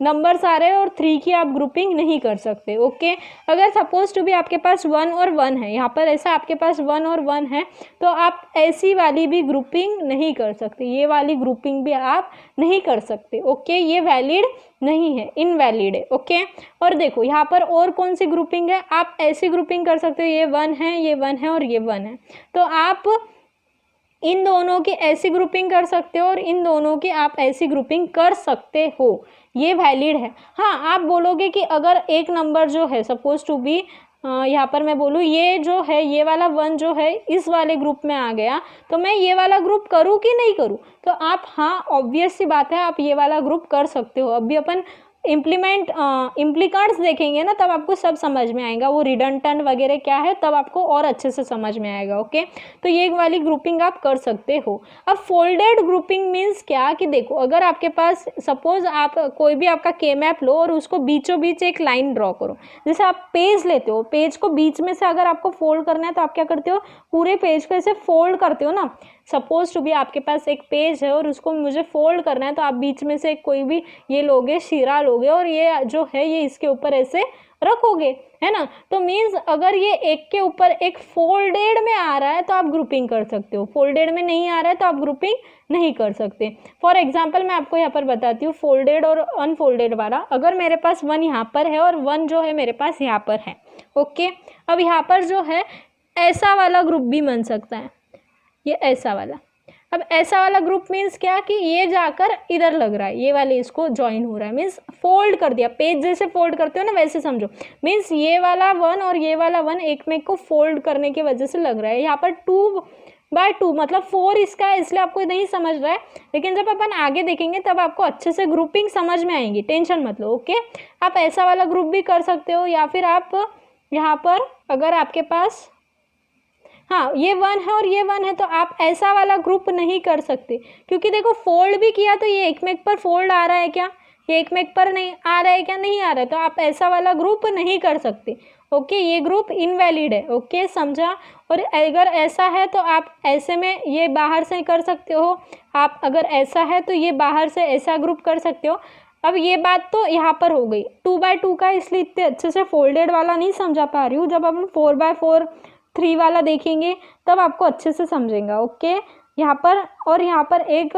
नंबर्स आ रहे हैं और 3 की आप ग्रुपिंग नहीं कर सकते। ओके, अगर सपोज टू भी आपके पास 1 और 1 है, यहाँ पर ऐसा आपके पास 1 और 1 है तो आप ऐसी वाली भी ग्रुपिंग नहीं कर सकते, ये वाली ग्रुपिंग भी आप नहीं कर सकते। ओके, ये वैलिड नहीं है, इनवैलिड है। ओके, और देखो यहाँ पर और कौन सी ग्रुपिंग है, आप ऐसी ग्रुपिंग कर सकते हो, ये 1 है, ये 1 है और ये 1 है, तो आप इन दोनों की ऐसी ग्रुपिंग कर सकते हो और इन दोनों की आप ऐसी ग्रुपिंग कर सकते हो, ये वैलिड है। हाँ, आप बोलोगे कि अगर एक नंबर जो है सपोज टू बी यहाँ पर मैं बोलूँ ये जो है, ये वाला 1 जो है इस वाले ग्रुप में आ गया तो मैं ये वाला ग्रुप करूँ कि नहीं करूँ? तो आप, हाँ ऑब्वियस सी बात है, आप ये वाला ग्रुप कर सकते हो। अभी अपन इम्प्लीकेंट्स देखेंगे ना तब आपको सब समझ में आएगा, वो रिडंडेंट वगैरह क्या है तब आपको और अच्छे से समझ में आएगा। ओके, तो ये वाली ग्रुपिंग आप कर सकते हो। अब फोल्डेड ग्रुपिंग मीन्स क्या कि देखो, अगर आपके पास सपोज आप कोई भी आपका के मैप लो और उसको बीचों बीच एक लाइन ड्रॉ करो। जैसे आप पेज लेते हो, पेज को बीच में से अगर आपको फोल्ड करना है तो आप क्या करते हो, पूरे पेज को ऐसे फोल्ड करते हो ना। सपोज टू भी आपके पास एक पेज है और उसको मुझे फोल्ड करना है तो आप बीच में से कोई भी ये लोगे, शीरा लोगे और ये जो है ये इसके ऊपर ऐसे रखोगे, है ना। तो मीन्स अगर ये एक के ऊपर एक फोल्डेड में आ रहा है तो आप ग्रुपिंग कर सकते हो, फोल्डेड में नहीं आ रहा है तो आप ग्रुपिंग नहीं कर सकते। फॉर एग्जाम्पल मैं आपको यहाँ पर बताती हूँ फोल्डेड और अनफोल्डेड वाला। अगर मेरे पास 1 यहाँ पर है और 1 जो है मेरे पास यहाँ पर है। ओके, अब यहाँ पर जो है ऐसा वाला ग्रुप भी बन सकता है, ये ऐसा वाला। अब ऐसा वाला ग्रुप मीन्स क्या कि ये जाकर इधर लग रहा है, ये वाले इसको ज्वाइन हो रहा है, मीन्स फोल्ड कर दिया, पेज जैसे फोल्ड करते हो ना वैसे समझो। मीन्स ये वाला 1 और ये वाला 1 एक में को फोल्ड करने की वजह से लग रहा है। यहाँ पर 2/2 मतलब 4 इसका है, इसलिए आपको नहीं समझ रहा है, लेकिन जब अपन आगे देखेंगे तब आपको अच्छे से ग्रुपिंग समझ में आएंगी, टेंशन मत लो। ओके, आप ऐसा वाला ग्रुप भी कर सकते हो या फिर आप यहाँ पर अगर आपके पास, हाँ ये 1 है और ये 1 है तो आप ऐसा वाला ग्रुप नहीं कर सकते, क्योंकि देखो फोल्ड भी किया तो ये एक में पर फोल्ड आ रहा है क्या, ये एक में पर नहीं आ रहा है क्या, नहीं आ रहा है, तो आप ऐसा वाला ग्रुप नहीं कर सकते। ओके, ये ग्रुप इनवैलिड है। ओके, समझा। और अगर ऐसा है तो आप ऐसे में ये बाहर से कर सकते हो, आप अगर ऐसा है तो ये बाहर से ऐसा ग्रुप कर सकते हो। अब ये बात तो यहाँ पर हो गई 2/2 का, इसलिए इतने अच्छे से फोल्डेड वाला नहीं समझा पा रही हूँ। जब अपन 4/4 3 वाला देखेंगे तब आपको अच्छे से समझेगा। ओके, यहाँ पर। और यहाँ पर एक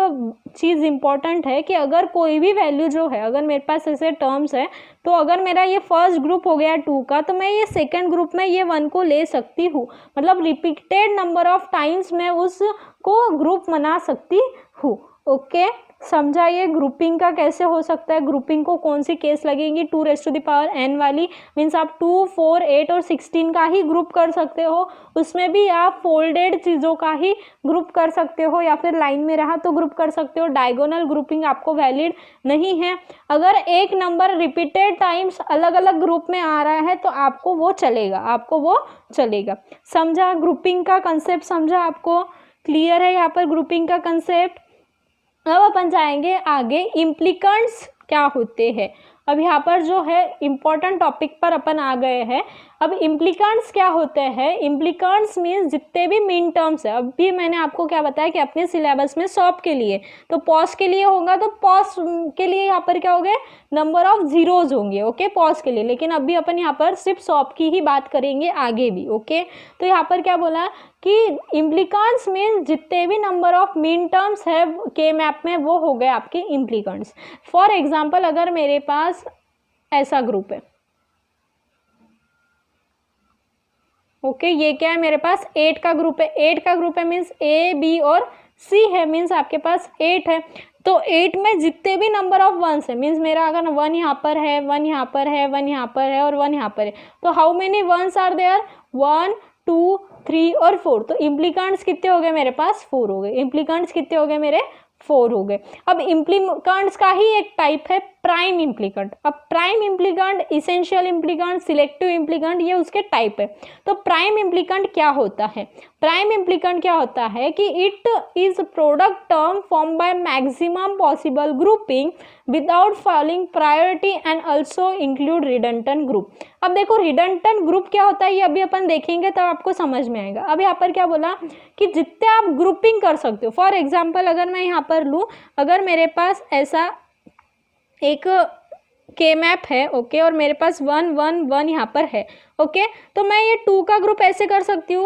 चीज़ इम्पॉर्टेंट है कि अगर कोई भी वैल्यू जो है, अगर मेरे पास ऐसे टर्म्स है, तो अगर मेरा ये फर्स्ट ग्रुप हो गया 2 का, तो मैं ये सेकंड ग्रुप में ये 1 को ले सकती हूँ। मतलब रिपीटेड नंबर ऑफ टाइम्स मैं उसको ग्रुप बना सकती हूँ। ओके, समझा ये ग्रुपिंग का कैसे हो सकता है, ग्रुपिंग को कौन सी केस लगेगी, 2n वाली, मीन्स आप 2, 4, 8 और 16 का ही ग्रुप कर सकते हो। उसमें भी आप फोल्डेड चीज़ों का ही ग्रुप कर सकते हो, या फिर लाइन में रहा तो ग्रुप कर सकते हो। डायगोनल ग्रुपिंग आपको वैलिड नहीं है। अगर एक नंबर रिपीटेड टाइम्स अलग अलग ग्रुप में आ रहा है तो आपको वो चलेगा, समझा ग्रुपिंग का कंसेप्ट, समझा आपको, क्लियर है यहाँ पर ग्रुपिंग का कंसेप्ट। अब अपन जाएंगे आगे, इम्प्लीकेंट्स क्या होते हैं। अब यहाँ पर जो है इम्पोर्टेंट टॉपिक पर अपन आ गए हैं। अब इम्प्लीकेंट्स क्या होते हैं, इम्प्लीकेंट्स मीन्स जितने भी मीन टर्म्स है। अब भी मैंने आपको क्या बताया कि अपने सिलेबस में सॉप के लिए, तो पॉज के लिए होगा, तो पॉज के लिए यहाँ पर क्या हो गए, नंबर ऑफ जीरोज होंगे। ओके, पॉज के लिए, लेकिन अभी अपन यहाँ पर सिर्फ सॉप की ही बात करेंगे आगे भी। ओके, तो यहाँ पर क्या बोला कि इम्प्लीकेंट्स मीन्स जितने भी नंबर ऑफ मीन टर्म्स है के मैप में, वो हो गए आपके इम्प्लीकेंट्स। फॉर एग्जाम्पल, अगर मेरे पास ऐसा ग्रुप है, ओके, ये क्या है, मेरे पास 8 का ग्रुप है। 8 का ग्रुप है मीन्स ए, बी और सी है, मीन्स आपके पास 8 है। तो 8 में जितने भी नंबर ऑफ वंस है, मीन्स मेरा अगर 1 यहाँ पर है, 1 यहाँ पर है, 1 यहाँ पर है और 1 यहाँ पर है, तो how many ones are there, 1, 2, 3 और 4। तो इम्प्लीकेंट्स कितने हो गए मेरे पास, 4 हो गए। इम्प्लीकेंट्स कितने हो गए मेरे, 4 हो गए। अब इम्प्लीकेंट्स का ही एक टाइप है प्राइम इम्प्लीकेंट। अब prime implicant, essential implicant, selective implicant, ये उसके टाइप है। तो प्राइम इम्प्लीकेंट क्या होता है, प्राइम इम्प्लीकेंट क्या होता है कि it is product term form by maximum possible grouping without following priority and also include redundant group. अब देखो रिडंडेंट ग्रुप क्या होता है, ये अभी अपन देखेंगे तब आपको समझ में आएगा। अब यहाँ पर क्या बोला कि जितने आप ग्रुपिंग कर सकते हो। फॉर एग्जाम्पल, अगर मैं यहाँ पर लूँ, अगर मेरे पास ऐसा एक के मैप है, ओके, और मेरे पास 1, 1, 1 यहाँ पर है, ओके, तो मैं ये 2 का ग्रुप ऐसे कर सकती हूँ,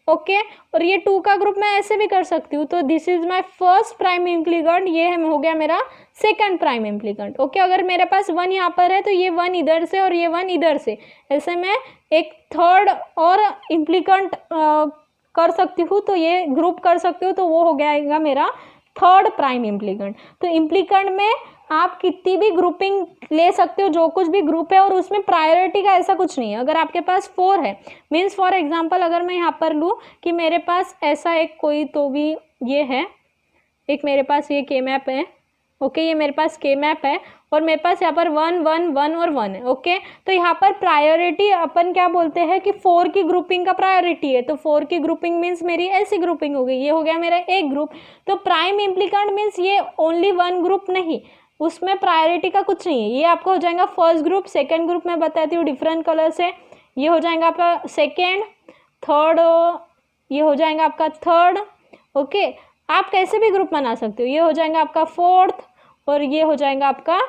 ओके, और ये 2 का ग्रुप मैं ऐसे भी कर सकती हूँ। तो this is my first prime implicant, ये हो गया मेरा सेकंड प्राइम इम्प्लीकेंट। ओके, अगर मेरे पास 1 यहाँ पर है तो ये 1 इधर से और ये 1 इधर से, ऐसे मैं एक थर्ड और इम्प्लीकेंट कर सकती हूँ, तो ये ग्रुप कर सकती हूँ, तो वो हो गया मेरा थर्ड प्राइम इम्प्लीकेंट। तो इम्प्लीकेंट में आप कितनी भी ग्रुपिंग ले सकते हो, जो कुछ भी ग्रुप है, और उसमें प्रायोरिटी का ऐसा कुछ नहीं है। अगर आपके पास 4 है, मीन्स फॉर एग्जांपल अगर मैं यहाँ पर लूँ कि मेरे पास ऐसा एक कोई तो भी ये है, एक मेरे पास ये के मैप है, ओके, ये मेरे पास के मैप है, और मेरे पास यहाँ पर 1, 1, 1 और 1 है, ओके। तो यहाँ पर प्रायोरिटी अपन क्या बोलते हैं कि 4 की ग्रुपिंग का प्रायोरिटी है। तो 4 की ग्रुपिंग मीन्स मेरी ऐसी ग्रुपिंग हो गई, ये हो गया मेरा एक ग्रुप। तो प्राइम इम्प्लीकेंट मीन्स ये ओनली 1 ग्रुप नहीं, उसमें प्रायोरिटी का कुछ नहीं है। ये आपका हो जाएगा फर्स्ट ग्रुप, सेकेंड ग्रुप मैं बताती हूँ डिफरेंट कलर से। ये हो जाएगा आपका सेकेंड, थर्ड, ये हो जाएगा आपका थर्ड, ओके। आप कैसे भी ग्रुप बना सकते हो। ये हो जाएगा आपका फोर्थ और ये हो जाएगा आपका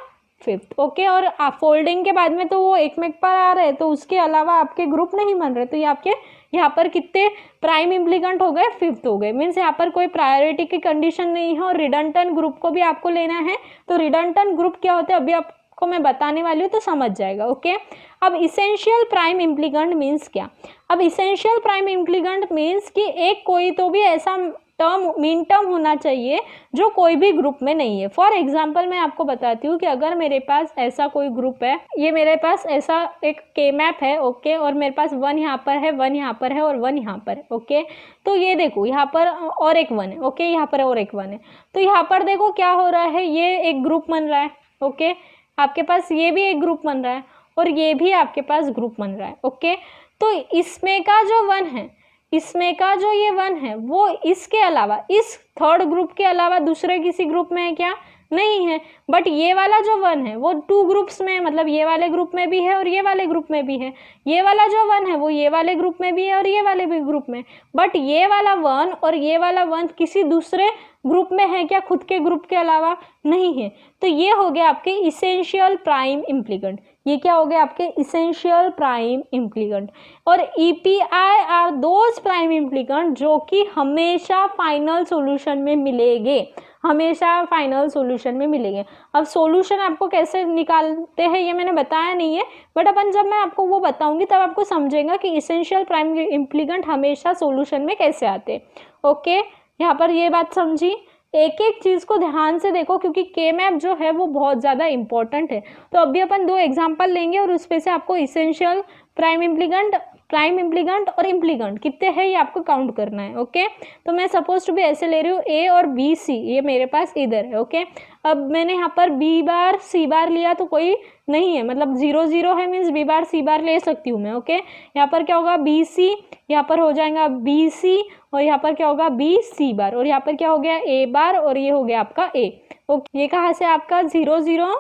फिफ्थ, ओके। और आप फोल्डिंग के बाद में तो वो एक में पर आ रहे हैं, तो उसके अलावा आपके ग्रुप नहीं बन रहे, तो ये आपके यहाँ पर कितने प्राइम इम्प्लीकेंट हो गए, फिफ्थ हो गए। मीन्स यहाँ पर कोई प्रायोरिटी की कंडीशन नहीं है, और रिडंडेंट ग्रुप को भी आपको लेना है। तो रिडंडेंट ग्रुप क्या होते हैं अभी आपको मैं बताने वाली हूँ, तो समझ जाएगा, ओके। अब इसेंशियल प्राइम इम्प्लीकेंट मीन्स क्या। अब इसेंशियल प्राइम इम्प्लीकेंट मीन्स कि एक कोई तो भी ऐसा टर्म, मीन टर्म होना चाहिए जो कोई भी ग्रुप में नहीं है। फॉर एग्जाम्पल मैं आपको बताती हूँ कि अगर मेरे पास ऐसा कोई ग्रुप है, ये मेरे पास ऐसा एक के मैप है, ओके, और मेरे पास 1 यहाँ पर है, 1 यहाँ पर है और 1 यहाँ पर है, ओके। तो ये देखो यहाँ पर और एक 1 है, ओके, यहाँ पर और एक 1 है। तो यहाँ पर देखो क्या हो रहा है, ये एक ग्रुप बन रहा है, ओके, आपके पास ये भी एक ग्रुप बन रहा है और ये भी आपके पास ग्रुप बन रहा है, ओके। तो इसमें का जो 1 है, इसमें का जो ये 1 है, वो इसके अलावा, इस थर्ड ग्रुप के अलावा दूसरे किसी ग्रुप में है क्या, नहीं है। बट ये वाला जो 1 है वो 2 ग्रुप्स में, मतलब ये वाले ग्रुप में भी है और ये वाले ग्रुप में भी है। ये वाला जो 1 है वो ये वाले ग्रुप में भी है और ये वाले भी ग्रुप में। बट ये वाला 1 और ये वाला 1 किसी दूसरे ग्रुप में है क्या खुद के ग्रुप के अलावा? नहीं है। तो ये हो गया आपके इसेंशियल प्राइम इम्प्लीकेंट। ये क्या हो गया आपके इसेंशियल प्राइम इम्प्लीकेंट। और EPI are those prime implicant जो कि हमेशा फाइनल सॉल्यूशन में मिलेंगे, हमेशा फाइनल सॉल्यूशन में मिलेंगे। अब सॉल्यूशन आपको कैसे निकालते हैं ये मैंने बताया नहीं है, बट अपन जब मैं आपको वो बताऊंगी तब आपको समझेगा कि इसेंशियल प्राइम इम्प्लीकेंट हमेशा सॉल्यूशन में कैसे आते। ओके, यहाँ पर ये बात समझी। एक एक चीज़ को ध्यान से देखो क्योंकि के मैप जो है वो बहुत ज़्यादा इंपॉर्टेंट है। तो अभी अपन 2 एग्जाम्पल लेंगे और उस पे से आपको इसेंशियल प्राइम इम्प्लीकेंट और इम्प्लीकेंट कितने हैं ये आपको काउंट करना है। ओके, तो मैं सपोज टू भी ऐसे ले रही हूँ ए और बी सी, ये मेरे पास इधर है। ओके, अब मैंने यहाँ पर बी बार सी बार लिया तो कोई नहीं है, मतलब 0 0 है, मीन्स बी बार सी बार ले सकती हूँ मैं। ओके, यहाँ पर क्या होगा बी सी, यहाँ पर हो जाएगा बी सी और यहाँ पर क्या होगा बी सी बार और यहाँ पर क्या हो गया ए बार और ये हो गया आपका ए। ओके, ये कहाँ से आपका 0 0,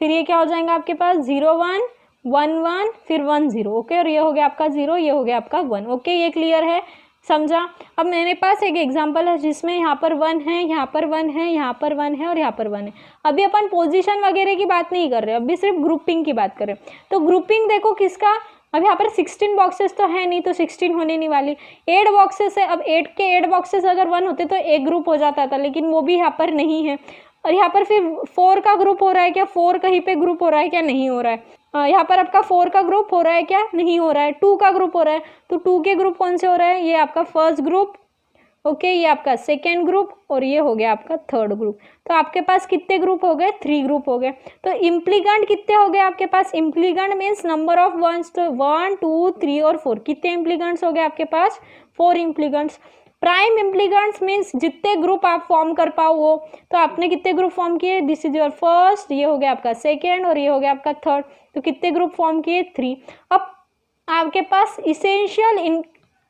फिर ये क्या हो जाएगा आपके पास 0 1 1 1 फिर 1 0। ओके, और ये हो गया आपका 0, ये हो गया आपका 1। ओके, ये क्लियर है, समझा। अब मेरे पास एक एग्जांपल है जिसमें यहाँ पर 1 है, यहाँ पर 1 है, यहाँ पर 1 है और यहाँ पर 1 है। अभी अपन पोजीशन वगैरह की बात नहीं कर रहे, अभी सिर्फ ग्रुपिंग की बात कर रहे हैं। तो ग्रुपिंग देखो किसका, अब यहाँ पर 16 बॉक्सेस तो है नहीं तो 16 होने नहीं वाली, 8 बॉक्सेस है। अब 8 के 8 बॉक्सेस अगर 1 होते तो एक ग्रुप हो जाता था, लेकिन वो भी यहाँ पर नहीं है। और यहाँ पर फिर 4 का ग्रुप हो रहा है क्या, 4 कहीं पे ग्रुप हो रहा है क्या, नहीं हो रहा है। यहाँ पर आपका 4 का ग्रुप हो रहा है क्या, नहीं हो रहा है। 2 का ग्रुप हो रहा है, तो 2 के ग्रुप कौन से हो रहा है, ये आपका फर्स्ट ग्रुप। ओके, ये आपका सेकेंड ग्रुप और ये हो गया आपका थर्ड ग्रुप। तो आपके पास कितने ग्रुप हो गए, 3 ग्रुप हो गए। तो इम्प्लीकेंट कितने हो गए आपके पास, implicant means number of ones, तो 1 2 3 और 4, कितने इम्प्लीकेंट्स हो गए आपके पास, 4 इम्प्लीकेंट्स। प्राइम इम्प्लीकेंट्स मीन्स जितने ग्रुप आप फॉर्म कर पाओ वो, तो आपने कितने ग्रुप फॉर्म किए, दिस इज योर फर्स्ट, ये हो गया आपका सेकेंड और ये हो गया आपका थर्ड, तो कितने ग्रुप फॉर्म किए, 3। अब आपके पास essential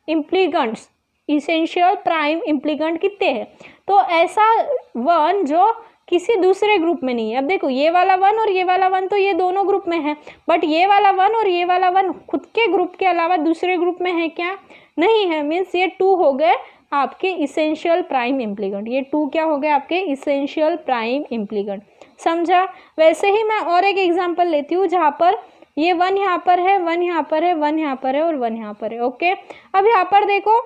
implicants, essential prime implicant कितने हैं, तो ऐसा 1 जो किसी दूसरे ग्रुप में नहीं है। अब देखो ये वाला 1 और ये वाला 1 तो ये दोनों ग्रुप में है, बट ये वाला 1 और ये वाला 1 खुद के ग्रुप के अलावा दूसरे ग्रुप में है क्या, नहीं है। मीन्स ये 2 हो गए आपके इसेंशियल प्राइम इम्प्लीकेंट, ये 2 क्या हो गए आपके इसेंशियल प्राइम इम्प्लीकेंट, समझा। वैसे ही मैं और एक एग्जांपल लेती हूँ जहाँ पर ये 1 यहाँ पर है, 1 यहाँ पर है, 1 यहाँ पर है और 1 यहाँ पर है। ओके, अब यहाँ पर देखो,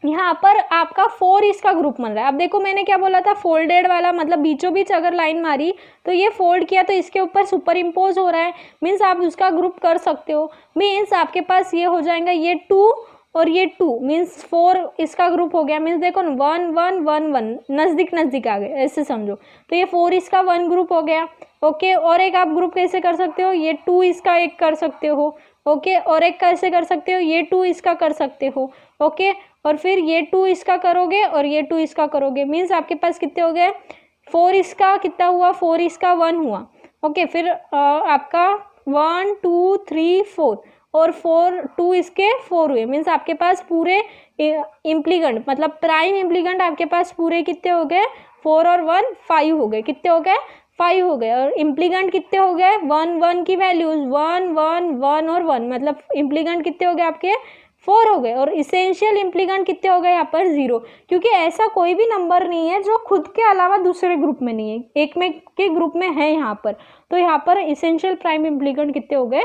यहाँ पर आपका 4 इसका ग्रुप बन रहा है। अब देखो मैंने क्या बोला था, फोल्डेड वाला, मतलब बीचों बीच अगर लाइन मारी तो ये फोल्ड किया तो इसके ऊपर सुपर इम्पोज हो रहा है, मीन्स आप उसका ग्रुप कर सकते हो। मीन्स आपके पास ये हो जाएगा ये 2 और ये 2, मीन्स 4 इसका ग्रुप हो गया। मीन्स देखो 1 1 1 1 नज़दीक नज़दीक आ गए, ऐसे समझो। तो ये 4 इसका 1 ग्रुप हो गया। ओके, और एक आप ग्रुप कैसे कर सकते हो, ये 2 इसका एक कर सकते हो। ओके, और एक कैसे कर सकते हो, ये 2 इसका कर सकते हो। ओके, और फिर ये 2 इसका करोगे और ये 2 इसका करोगे, मीन्स आपके पास कितने हो गए, 4 इसका कितना हुआ, 4 इसका 1 हुआ। ओके, फिर आपका 1 2 3 4 और 4 2 इसके 4 हुए, मीन्स आपके पास पूरे इम्प्लीकेंट मतलब प्राइम इम्प्लीकेंट आपके पास पूरे कितने हो गए, 4 और 1 5 हो गए। कितने हो गए, 5 हो गए। और इम्प्लीकेंट कितने हो गए, 1 1 की वैल्यूज 1 1 1 और 1, मतलब इम्प्लीकेंट कितने हो गए आपके, 4 हो गए। और इसेंशियल इम्प्लीकेंट कितने हो गए यहाँ पर, 0, क्योंकि ऐसा कोई भी नंबर नहीं है जो खुद के अलावा दूसरे ग्रुप में नहीं है, एक में के ग्रुप में है यहाँ पर। तो यहाँ पर इसेंशियल प्राइम इम्प्लीकेंट कितने हो गए,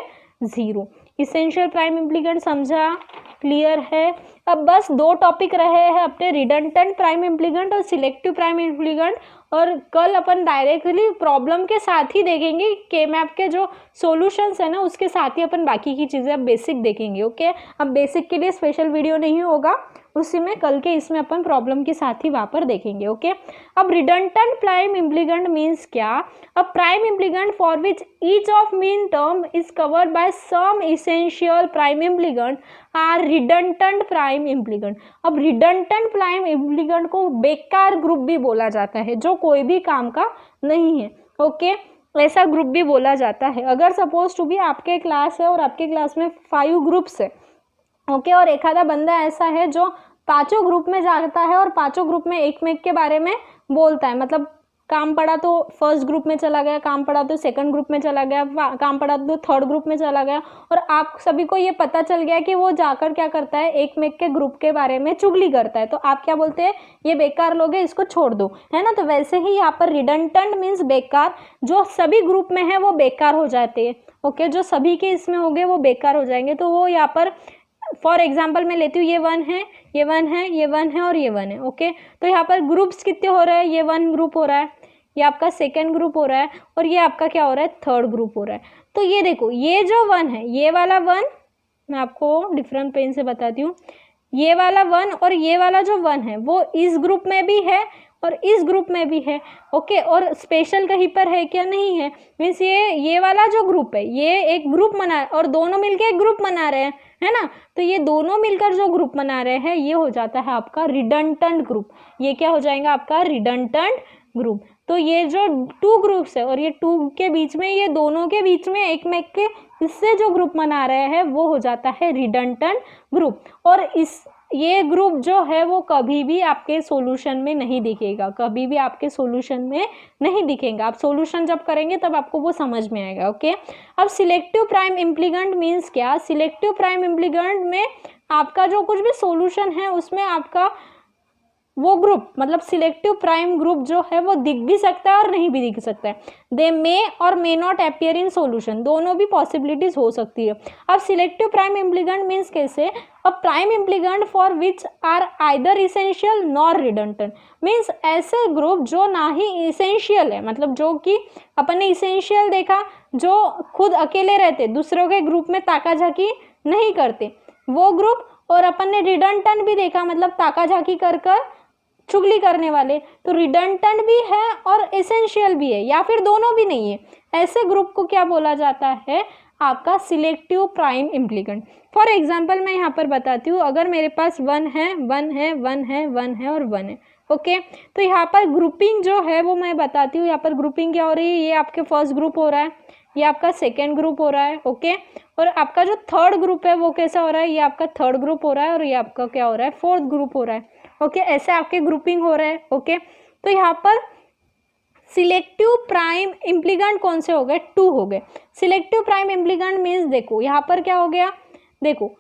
0। इसेंशियल प्राइम इम्प्लीकेंट समझा, क्लियर है। अब बस 2 टॉपिक रहे हैं अपने, रिडंडेंट प्राइम इम्प्लीकेंट और सिलेक्टिव प्राइम इम्प्लीकेंट। और कल अपन डायरेक्टली प्रॉब्लम के साथ ही देखेंगे, के मैप के जो सॉल्यूशंस है ना उसके साथ ही अपन बाकी की चीज़ें अब बेसिक देखेंगे। ओके, अब बेसिक के लिए स्पेशल वीडियो नहीं होगा, उसी में कल के इसमें अपन प्रॉब्लम के साथ ही वहाँ पर देखेंगे। ओके, अब रिडंडेंट प्राइम इम्प्लीकेंट मीन्स क्या, अब prime implicant for which each of min term is covered by some essential prime implicant are redundant prime implicant. अब रिडंडेंट प्राइम इम्प्लीकेंट को बेकार ग्रुप भी बोला जाता है, जो कोई भी काम का नहीं है। ओके, ऐसा ग्रुप भी बोला जाता है। अगर सपोज टू भी आपके क्लास है और आपके क्लास में 5 ग्रुप्स है, ओके, और एक आधा बंदा ऐसा है जो 5 ग्रुप में जाता है और 5 ग्रुप में एक में के बारे में बोलता है, मतलब काम पड़ा तो फर्स्ट ग्रुप में चला गया, काम पड़ा तो सेकंड ग्रुप में चला गया, काम पड़ा तो थर्ड ग्रुप में चला गया, और आप सभी को ये पता चल गया कि वो जाकर क्या करता है, एक में के ग्रुप के बारे में चुगली करता है, तो आप क्या बोलते हैं, ये बेकार लोग है, इसको छोड़ दो, है ना। तो वैसे ही यहाँ पर रिडंडेंट मीन्स बेकार, जो सभी ग्रुप में है वो बेकार हो जाते हैं, ओके, जो सभी के इसमें हो गए वो बेकार हो जाएंगे। तो वो यहाँ पर फॉर एग्जाम्पल मैं लेती हूँ, ये 1 है, ये 1 है, ये 1 है और ये 1 है, ओके। तो यहाँ पर ग्रुप्स कितने हो रहे हैं, ये 1 ग्रुप हो रहा है, ये आपका सेकेंड ग्रुप हो रहा है, और ये आपका क्या हो रहा है, थर्ड ग्रुप हो रहा है। तो ये देखो, ये जो 1 है, ये वाला 1, मैं आपको डिफरेंट पेन से बताती हूँ, ये वाला 1 और ये वाला जो 1 है वो इस ग्रुप में भी है और इस ग्रुप में भी है, ओके। और स्पेशल कहीं पर है क्या, नहीं है, मीन्स ये वाला जो ग्रुप है ये एक ग्रुप बना और दोनों मिलकर एक ग्रुप बना रहे हैं, है ना। तो ये दोनों मिलकर जो ग्रुप बना रहे हैं ये हो जाता है आपका रिडंडेंट ग्रुप। ये क्या हो जाएगा आपका रिडंडेंट ग्रुप। तो ये जो 2 ग्रुप्स है और ये 2 के बीच में, ये दोनों के बीच में एक में के इससे जो ग्रुप बना रहे हैं वो हो जाता है रिडंडेंट ग्रुप। और ये ग्रुप जो है वो कभी भी आपके सॉल्यूशन में नहीं दिखेगा, कभी भी आपके सॉल्यूशन में नहीं दिखेगा। आप सॉल्यूशन जब करेंगे तब आपको वो समझ में आएगा, ओके। अब सिलेक्टिव प्राइम इम्प्लीगेंट मीन्स क्या, सिलेक्टिव प्राइम इम्प्लीगेंट में आपका जो कुछ भी सॉल्यूशन है उसमें आपका वो ग्रुप, मतलब सिलेक्टिव प्राइम ग्रुप जो है वो दिख भी सकता है और नहीं भी दिख सकता है। दे मे और may not appear in solution, दोनों भी पॉसिबिलिटीज हो सकती है। अब सिलेक्टिव प्राइम इम्प्लीगेंट मीन्स कैसे, अब prime implicant for which are either essential nor redundant, means ऐसे ग्रुप जो ना ही इसेंशियल है, मतलब जो कि अपन ने इसेंशियल देखा, जो खुद अकेले रहते, दूसरों के ग्रुप में ताकाझाकी नहीं करते, वो ग्रुप, और अपन ने रिडंडेंट भी देखा, मतलब ताकाझाकी कर चुगली करने वाले। तो रिडंडेंट भी है और एसेंशियल भी है, या फिर दोनों भी नहीं है, ऐसे ग्रुप को क्या बोला जाता है, आपका selective prime implicant. For example मैं यहाँ पर बताती हूँ, अगर मेरे पास 1 है 1 है 1 है 1 है और 1 है, ओके। तो यहाँ पर ग्रुपिंग जो है वो मैं बताती हूँ, यहाँ पर ग्रुपिंग क्या हो रही है, ये आपके फर्स्ट ग्रुप हो रहा है, ये आपका सेकेंड ग्रुप हो रहा है, ओके। और आपका जो थर्ड ग्रुप है वो कैसा हो रहा है, ये आपका थर्ड ग्रुप हो रहा है और ये आपका क्या हो रहा है, फोर्थ ग्रुप हो रहा है, ओके। ऐसे आपके ग्रुपिंग हो रहे हैं, ओके। तो यहाँ पर सिलेक्टिव प्राइम इम्प्लीगेंट कौन से हो गए, 2 हो गए। सिलेक्टिव प्राइम इम्प्लीगेंट मीन्स देखो यहाँ पर क्या हो गया, देखो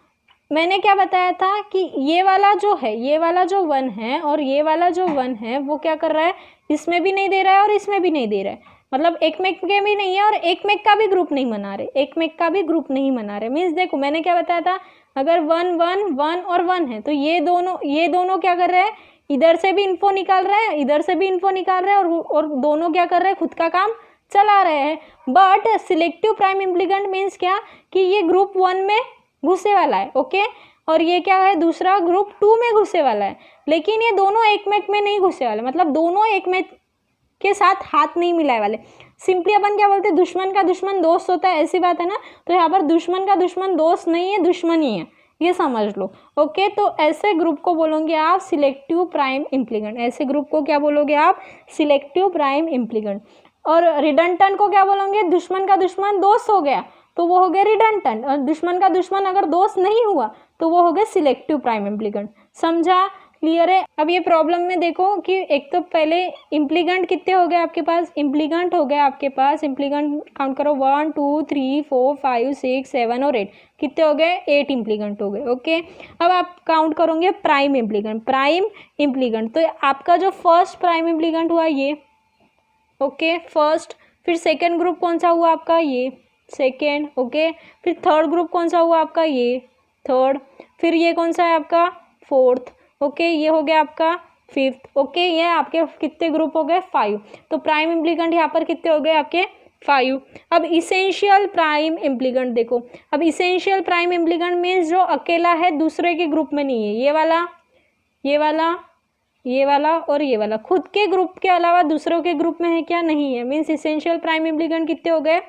मैंने क्या बताया था कि ये वाला जो है, ये वाला जो 1 है और ये वाला जो 1 है वो क्या कर रहा है, इसमें भी नहीं दे रहा है और इसमें भी नहीं दे रहा है, मतलब एक मेक के भी नहीं है और एक मेक का भी ग्रुप नहीं बना रहे, एक मेक का भी ग्रुप नहीं बना रहे। मीन्स देखो मैंने क्या बताया था, अगर 1 1 1 और 1 है तो ये दोनों क्या कर रहे हैं, इधर से भी इन्फो निकाल रहे हैं, इधर से भी इन्फो निकाल रहे हैं, और दोनों क्या कर रहे हैं, खुद का काम चला रहे हैं। बट सिलेक्टिव प्राइम इम्प्लीगेंट मीन्स क्या, कि ये ग्रुप 1 में घुसने वाला है, ओके, और ये क्या है, दूसरा ग्रुप 2 में घुसने वाला है, लेकिन ये दोनों एक मेक में नहीं घुसने वाले, मतलब दोनों एक मेक के साथ हाथ नहीं मिलाए वाले। सिंपली अपन क्या बोलते हैं, दुश्मन का दुश्मन दोस्त होता है, ऐसी बात है ना। तो यहाँ पर दुश्मन का दुश्मन दोस्त नहीं है, दुश्मन ही है, ये समझ लो, ओके। तो ऐसे ग्रुप को बोलोगे आप सिलेक्टिव प्राइम इम्प्लीगेंट, ऐसे ग्रुप को क्या बोलोगे आप, सिलेक्टिव प्राइम इम्प्लीगेंट। और रिडंडेंट को क्या बोलोगे, दुश्मन का दुश्मन दोस्त हो गया तो वो हो गया रिडंडेंट, और दुश्मन का दुश्मन अगर दोस्त नहीं हुआ तो वो हो गया सिलेक्टिव प्राइम इम्प्लीगेंट। समझा, क्लियर है। अब ये प्रॉब्लम में देखो कि एक तो पहले इम्प्लीगेंट कितने हो गए आपके पास, इम्प्लीगेंट हो गए आपके पास, इम्प्लीगेंट काउंट करो 1 2 3 4 5 6 7 और 8, कितने हो गए, 8 इम्प्लीगेंट हो गए, ओके। अब आप काउंट करोगे प्राइम इम्प्लीगेंट, प्राइम इम्प्लीगेंट, तो आपका जो फर्स्ट प्राइम इम्प्लीगेंट हुआ ये, ओके, फर्स्ट। फिर सेकेंड ग्रुप कौन सा हुआ आपका, ये सेकेंड, ओके। फिर थर्ड ग्रुप कौन सा हुआ आपका, ये थर्ड। फिर ये कौन सा है आपका, फोर्थ, ओके। ये हो गया आपका फिफ्थ, ओके। ये आपके कितने ग्रुप हो गए, 5। तो प्राइम इम्प्लीगेंट यहाँ पर कितने हो गए आपके, 5। अब इसेंशियल प्राइम इम्प्लीगेंट देखो, अब इसेंशियल प्राइम इम्प्लीगेंट मीन्स जो अकेला है, दूसरे के ग्रुप में नहीं है, ये वाला ये वाला ये वाला और ये वाला, खुद के ग्रुप के अलावा दूसरों के ग्रुप में है क्या, नहीं है। मीन्स इसेंशियल प्राइम इम्प्लीगेंट कितने हो गए,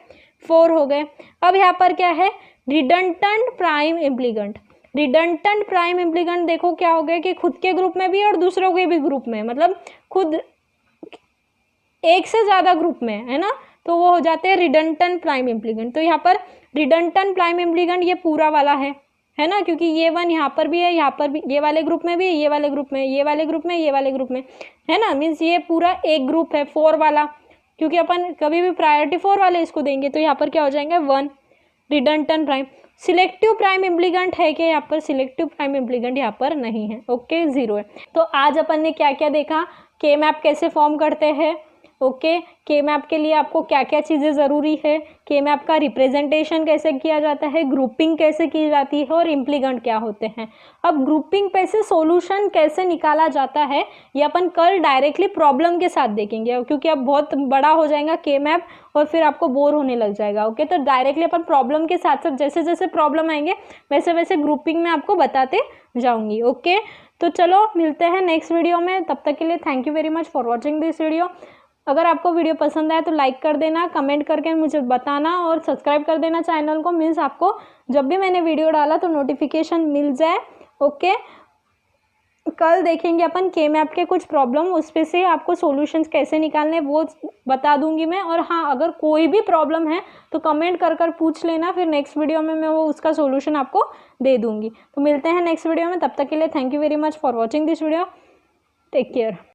4 हो गए। अब यहाँ पर क्या है, रिडंडेंट प्राइम इम्प्लीगेंट। रिडंडेंट प्राइम इम्प्लीगेंट देखो क्या हो गया कि खुद के ग्रुप में भी और दूसरों के भी ग्रुप में, मतलब खुद एक से ज़्यादा ग्रुप में है ना, तो वो हो जाते हैं रिडंडेंट प्राइम इम्प्लीगेंट। तो यहाँ पर रिडंडेंट प्राइम इम्प्लीगेंट ये पूरा वाला है, है ना, क्योंकि ये 1 यहाँ पर भी है, यहाँ पर भी, ये वाले ग्रुप में भी, ये वाले ग्रुप में, ये वाले ग्रुप में, ये वाले ग्रुप में, है ना। मीन्स ये पूरा एक ग्रुप है 4 वाला, क्योंकि अपन कभी भी प्रायोरिटी 4 वाले इसको देंगे तो यहाँ पर क्या हो जाएंगे 1 रिडंडेंट प्राइम। सिलेक्टिव प्राइम इम्प्लीगेंट है क्या यहाँ पर? सिलेक्टिव प्राइम इम्प्लीगेंट यहाँ पर नहीं है, ओके 0 है। तो आज अपन ने क्या क्या देखा, के मैप कैसे फॉर्म करते हैं, ओके के मैप के लिए आपको क्या क्या चीज़ें ज़रूरी है, के मैप का रिप्रेजेंटेशन कैसे किया जाता है, ग्रुपिंग कैसे की जाती है और इम्प्लीगेंट क्या होते हैं। अब ग्रुपिंग पे से सॉल्यूशन कैसे निकाला जाता है ये अपन कल डायरेक्टली प्रॉब्लम के साथ देखेंगे, क्योंकि अब बहुत बड़ा हो जाएगा के मैप और फिर आपको बोर होने लग जाएगा, ओके। तो डायरेक्टली अपन प्रॉब्लम के साथ साथ जैसे जैसे प्रॉब्लम आएंगे वैसे वैसे ग्रुपिंग में आपको बताते जाऊंगी, ओके। तो चलो मिलते हैं नेक्स्ट वीडियो में, तब तक के लिए thank you very much for watching this video. अगर आपको वीडियो पसंद आए तो लाइक कर देना, कमेंट करके मुझे बताना और सब्सक्राइब कर देना चैनल को, मीन्स आपको जब भी मैंने वीडियो डाला तो नोटिफिकेशन मिल जाए, ओके। कल देखेंगे अपन के मैप के कुछ प्रॉब्लम, उस पे से आपको सॉल्यूशंस कैसे निकालने वो बता दूंगी मैं। और हाँ, अगर कोई भी प्रॉब्लम है तो कमेंट कर कर पूछ लेना, फिर नेक्स्ट वीडियो में मैं वो उसका सॉल्यूशन आपको दे दूंगी। तो मिलते हैं नेक्स्ट वीडियो में, तब तक के लिए thank you very much for watching this video, take care.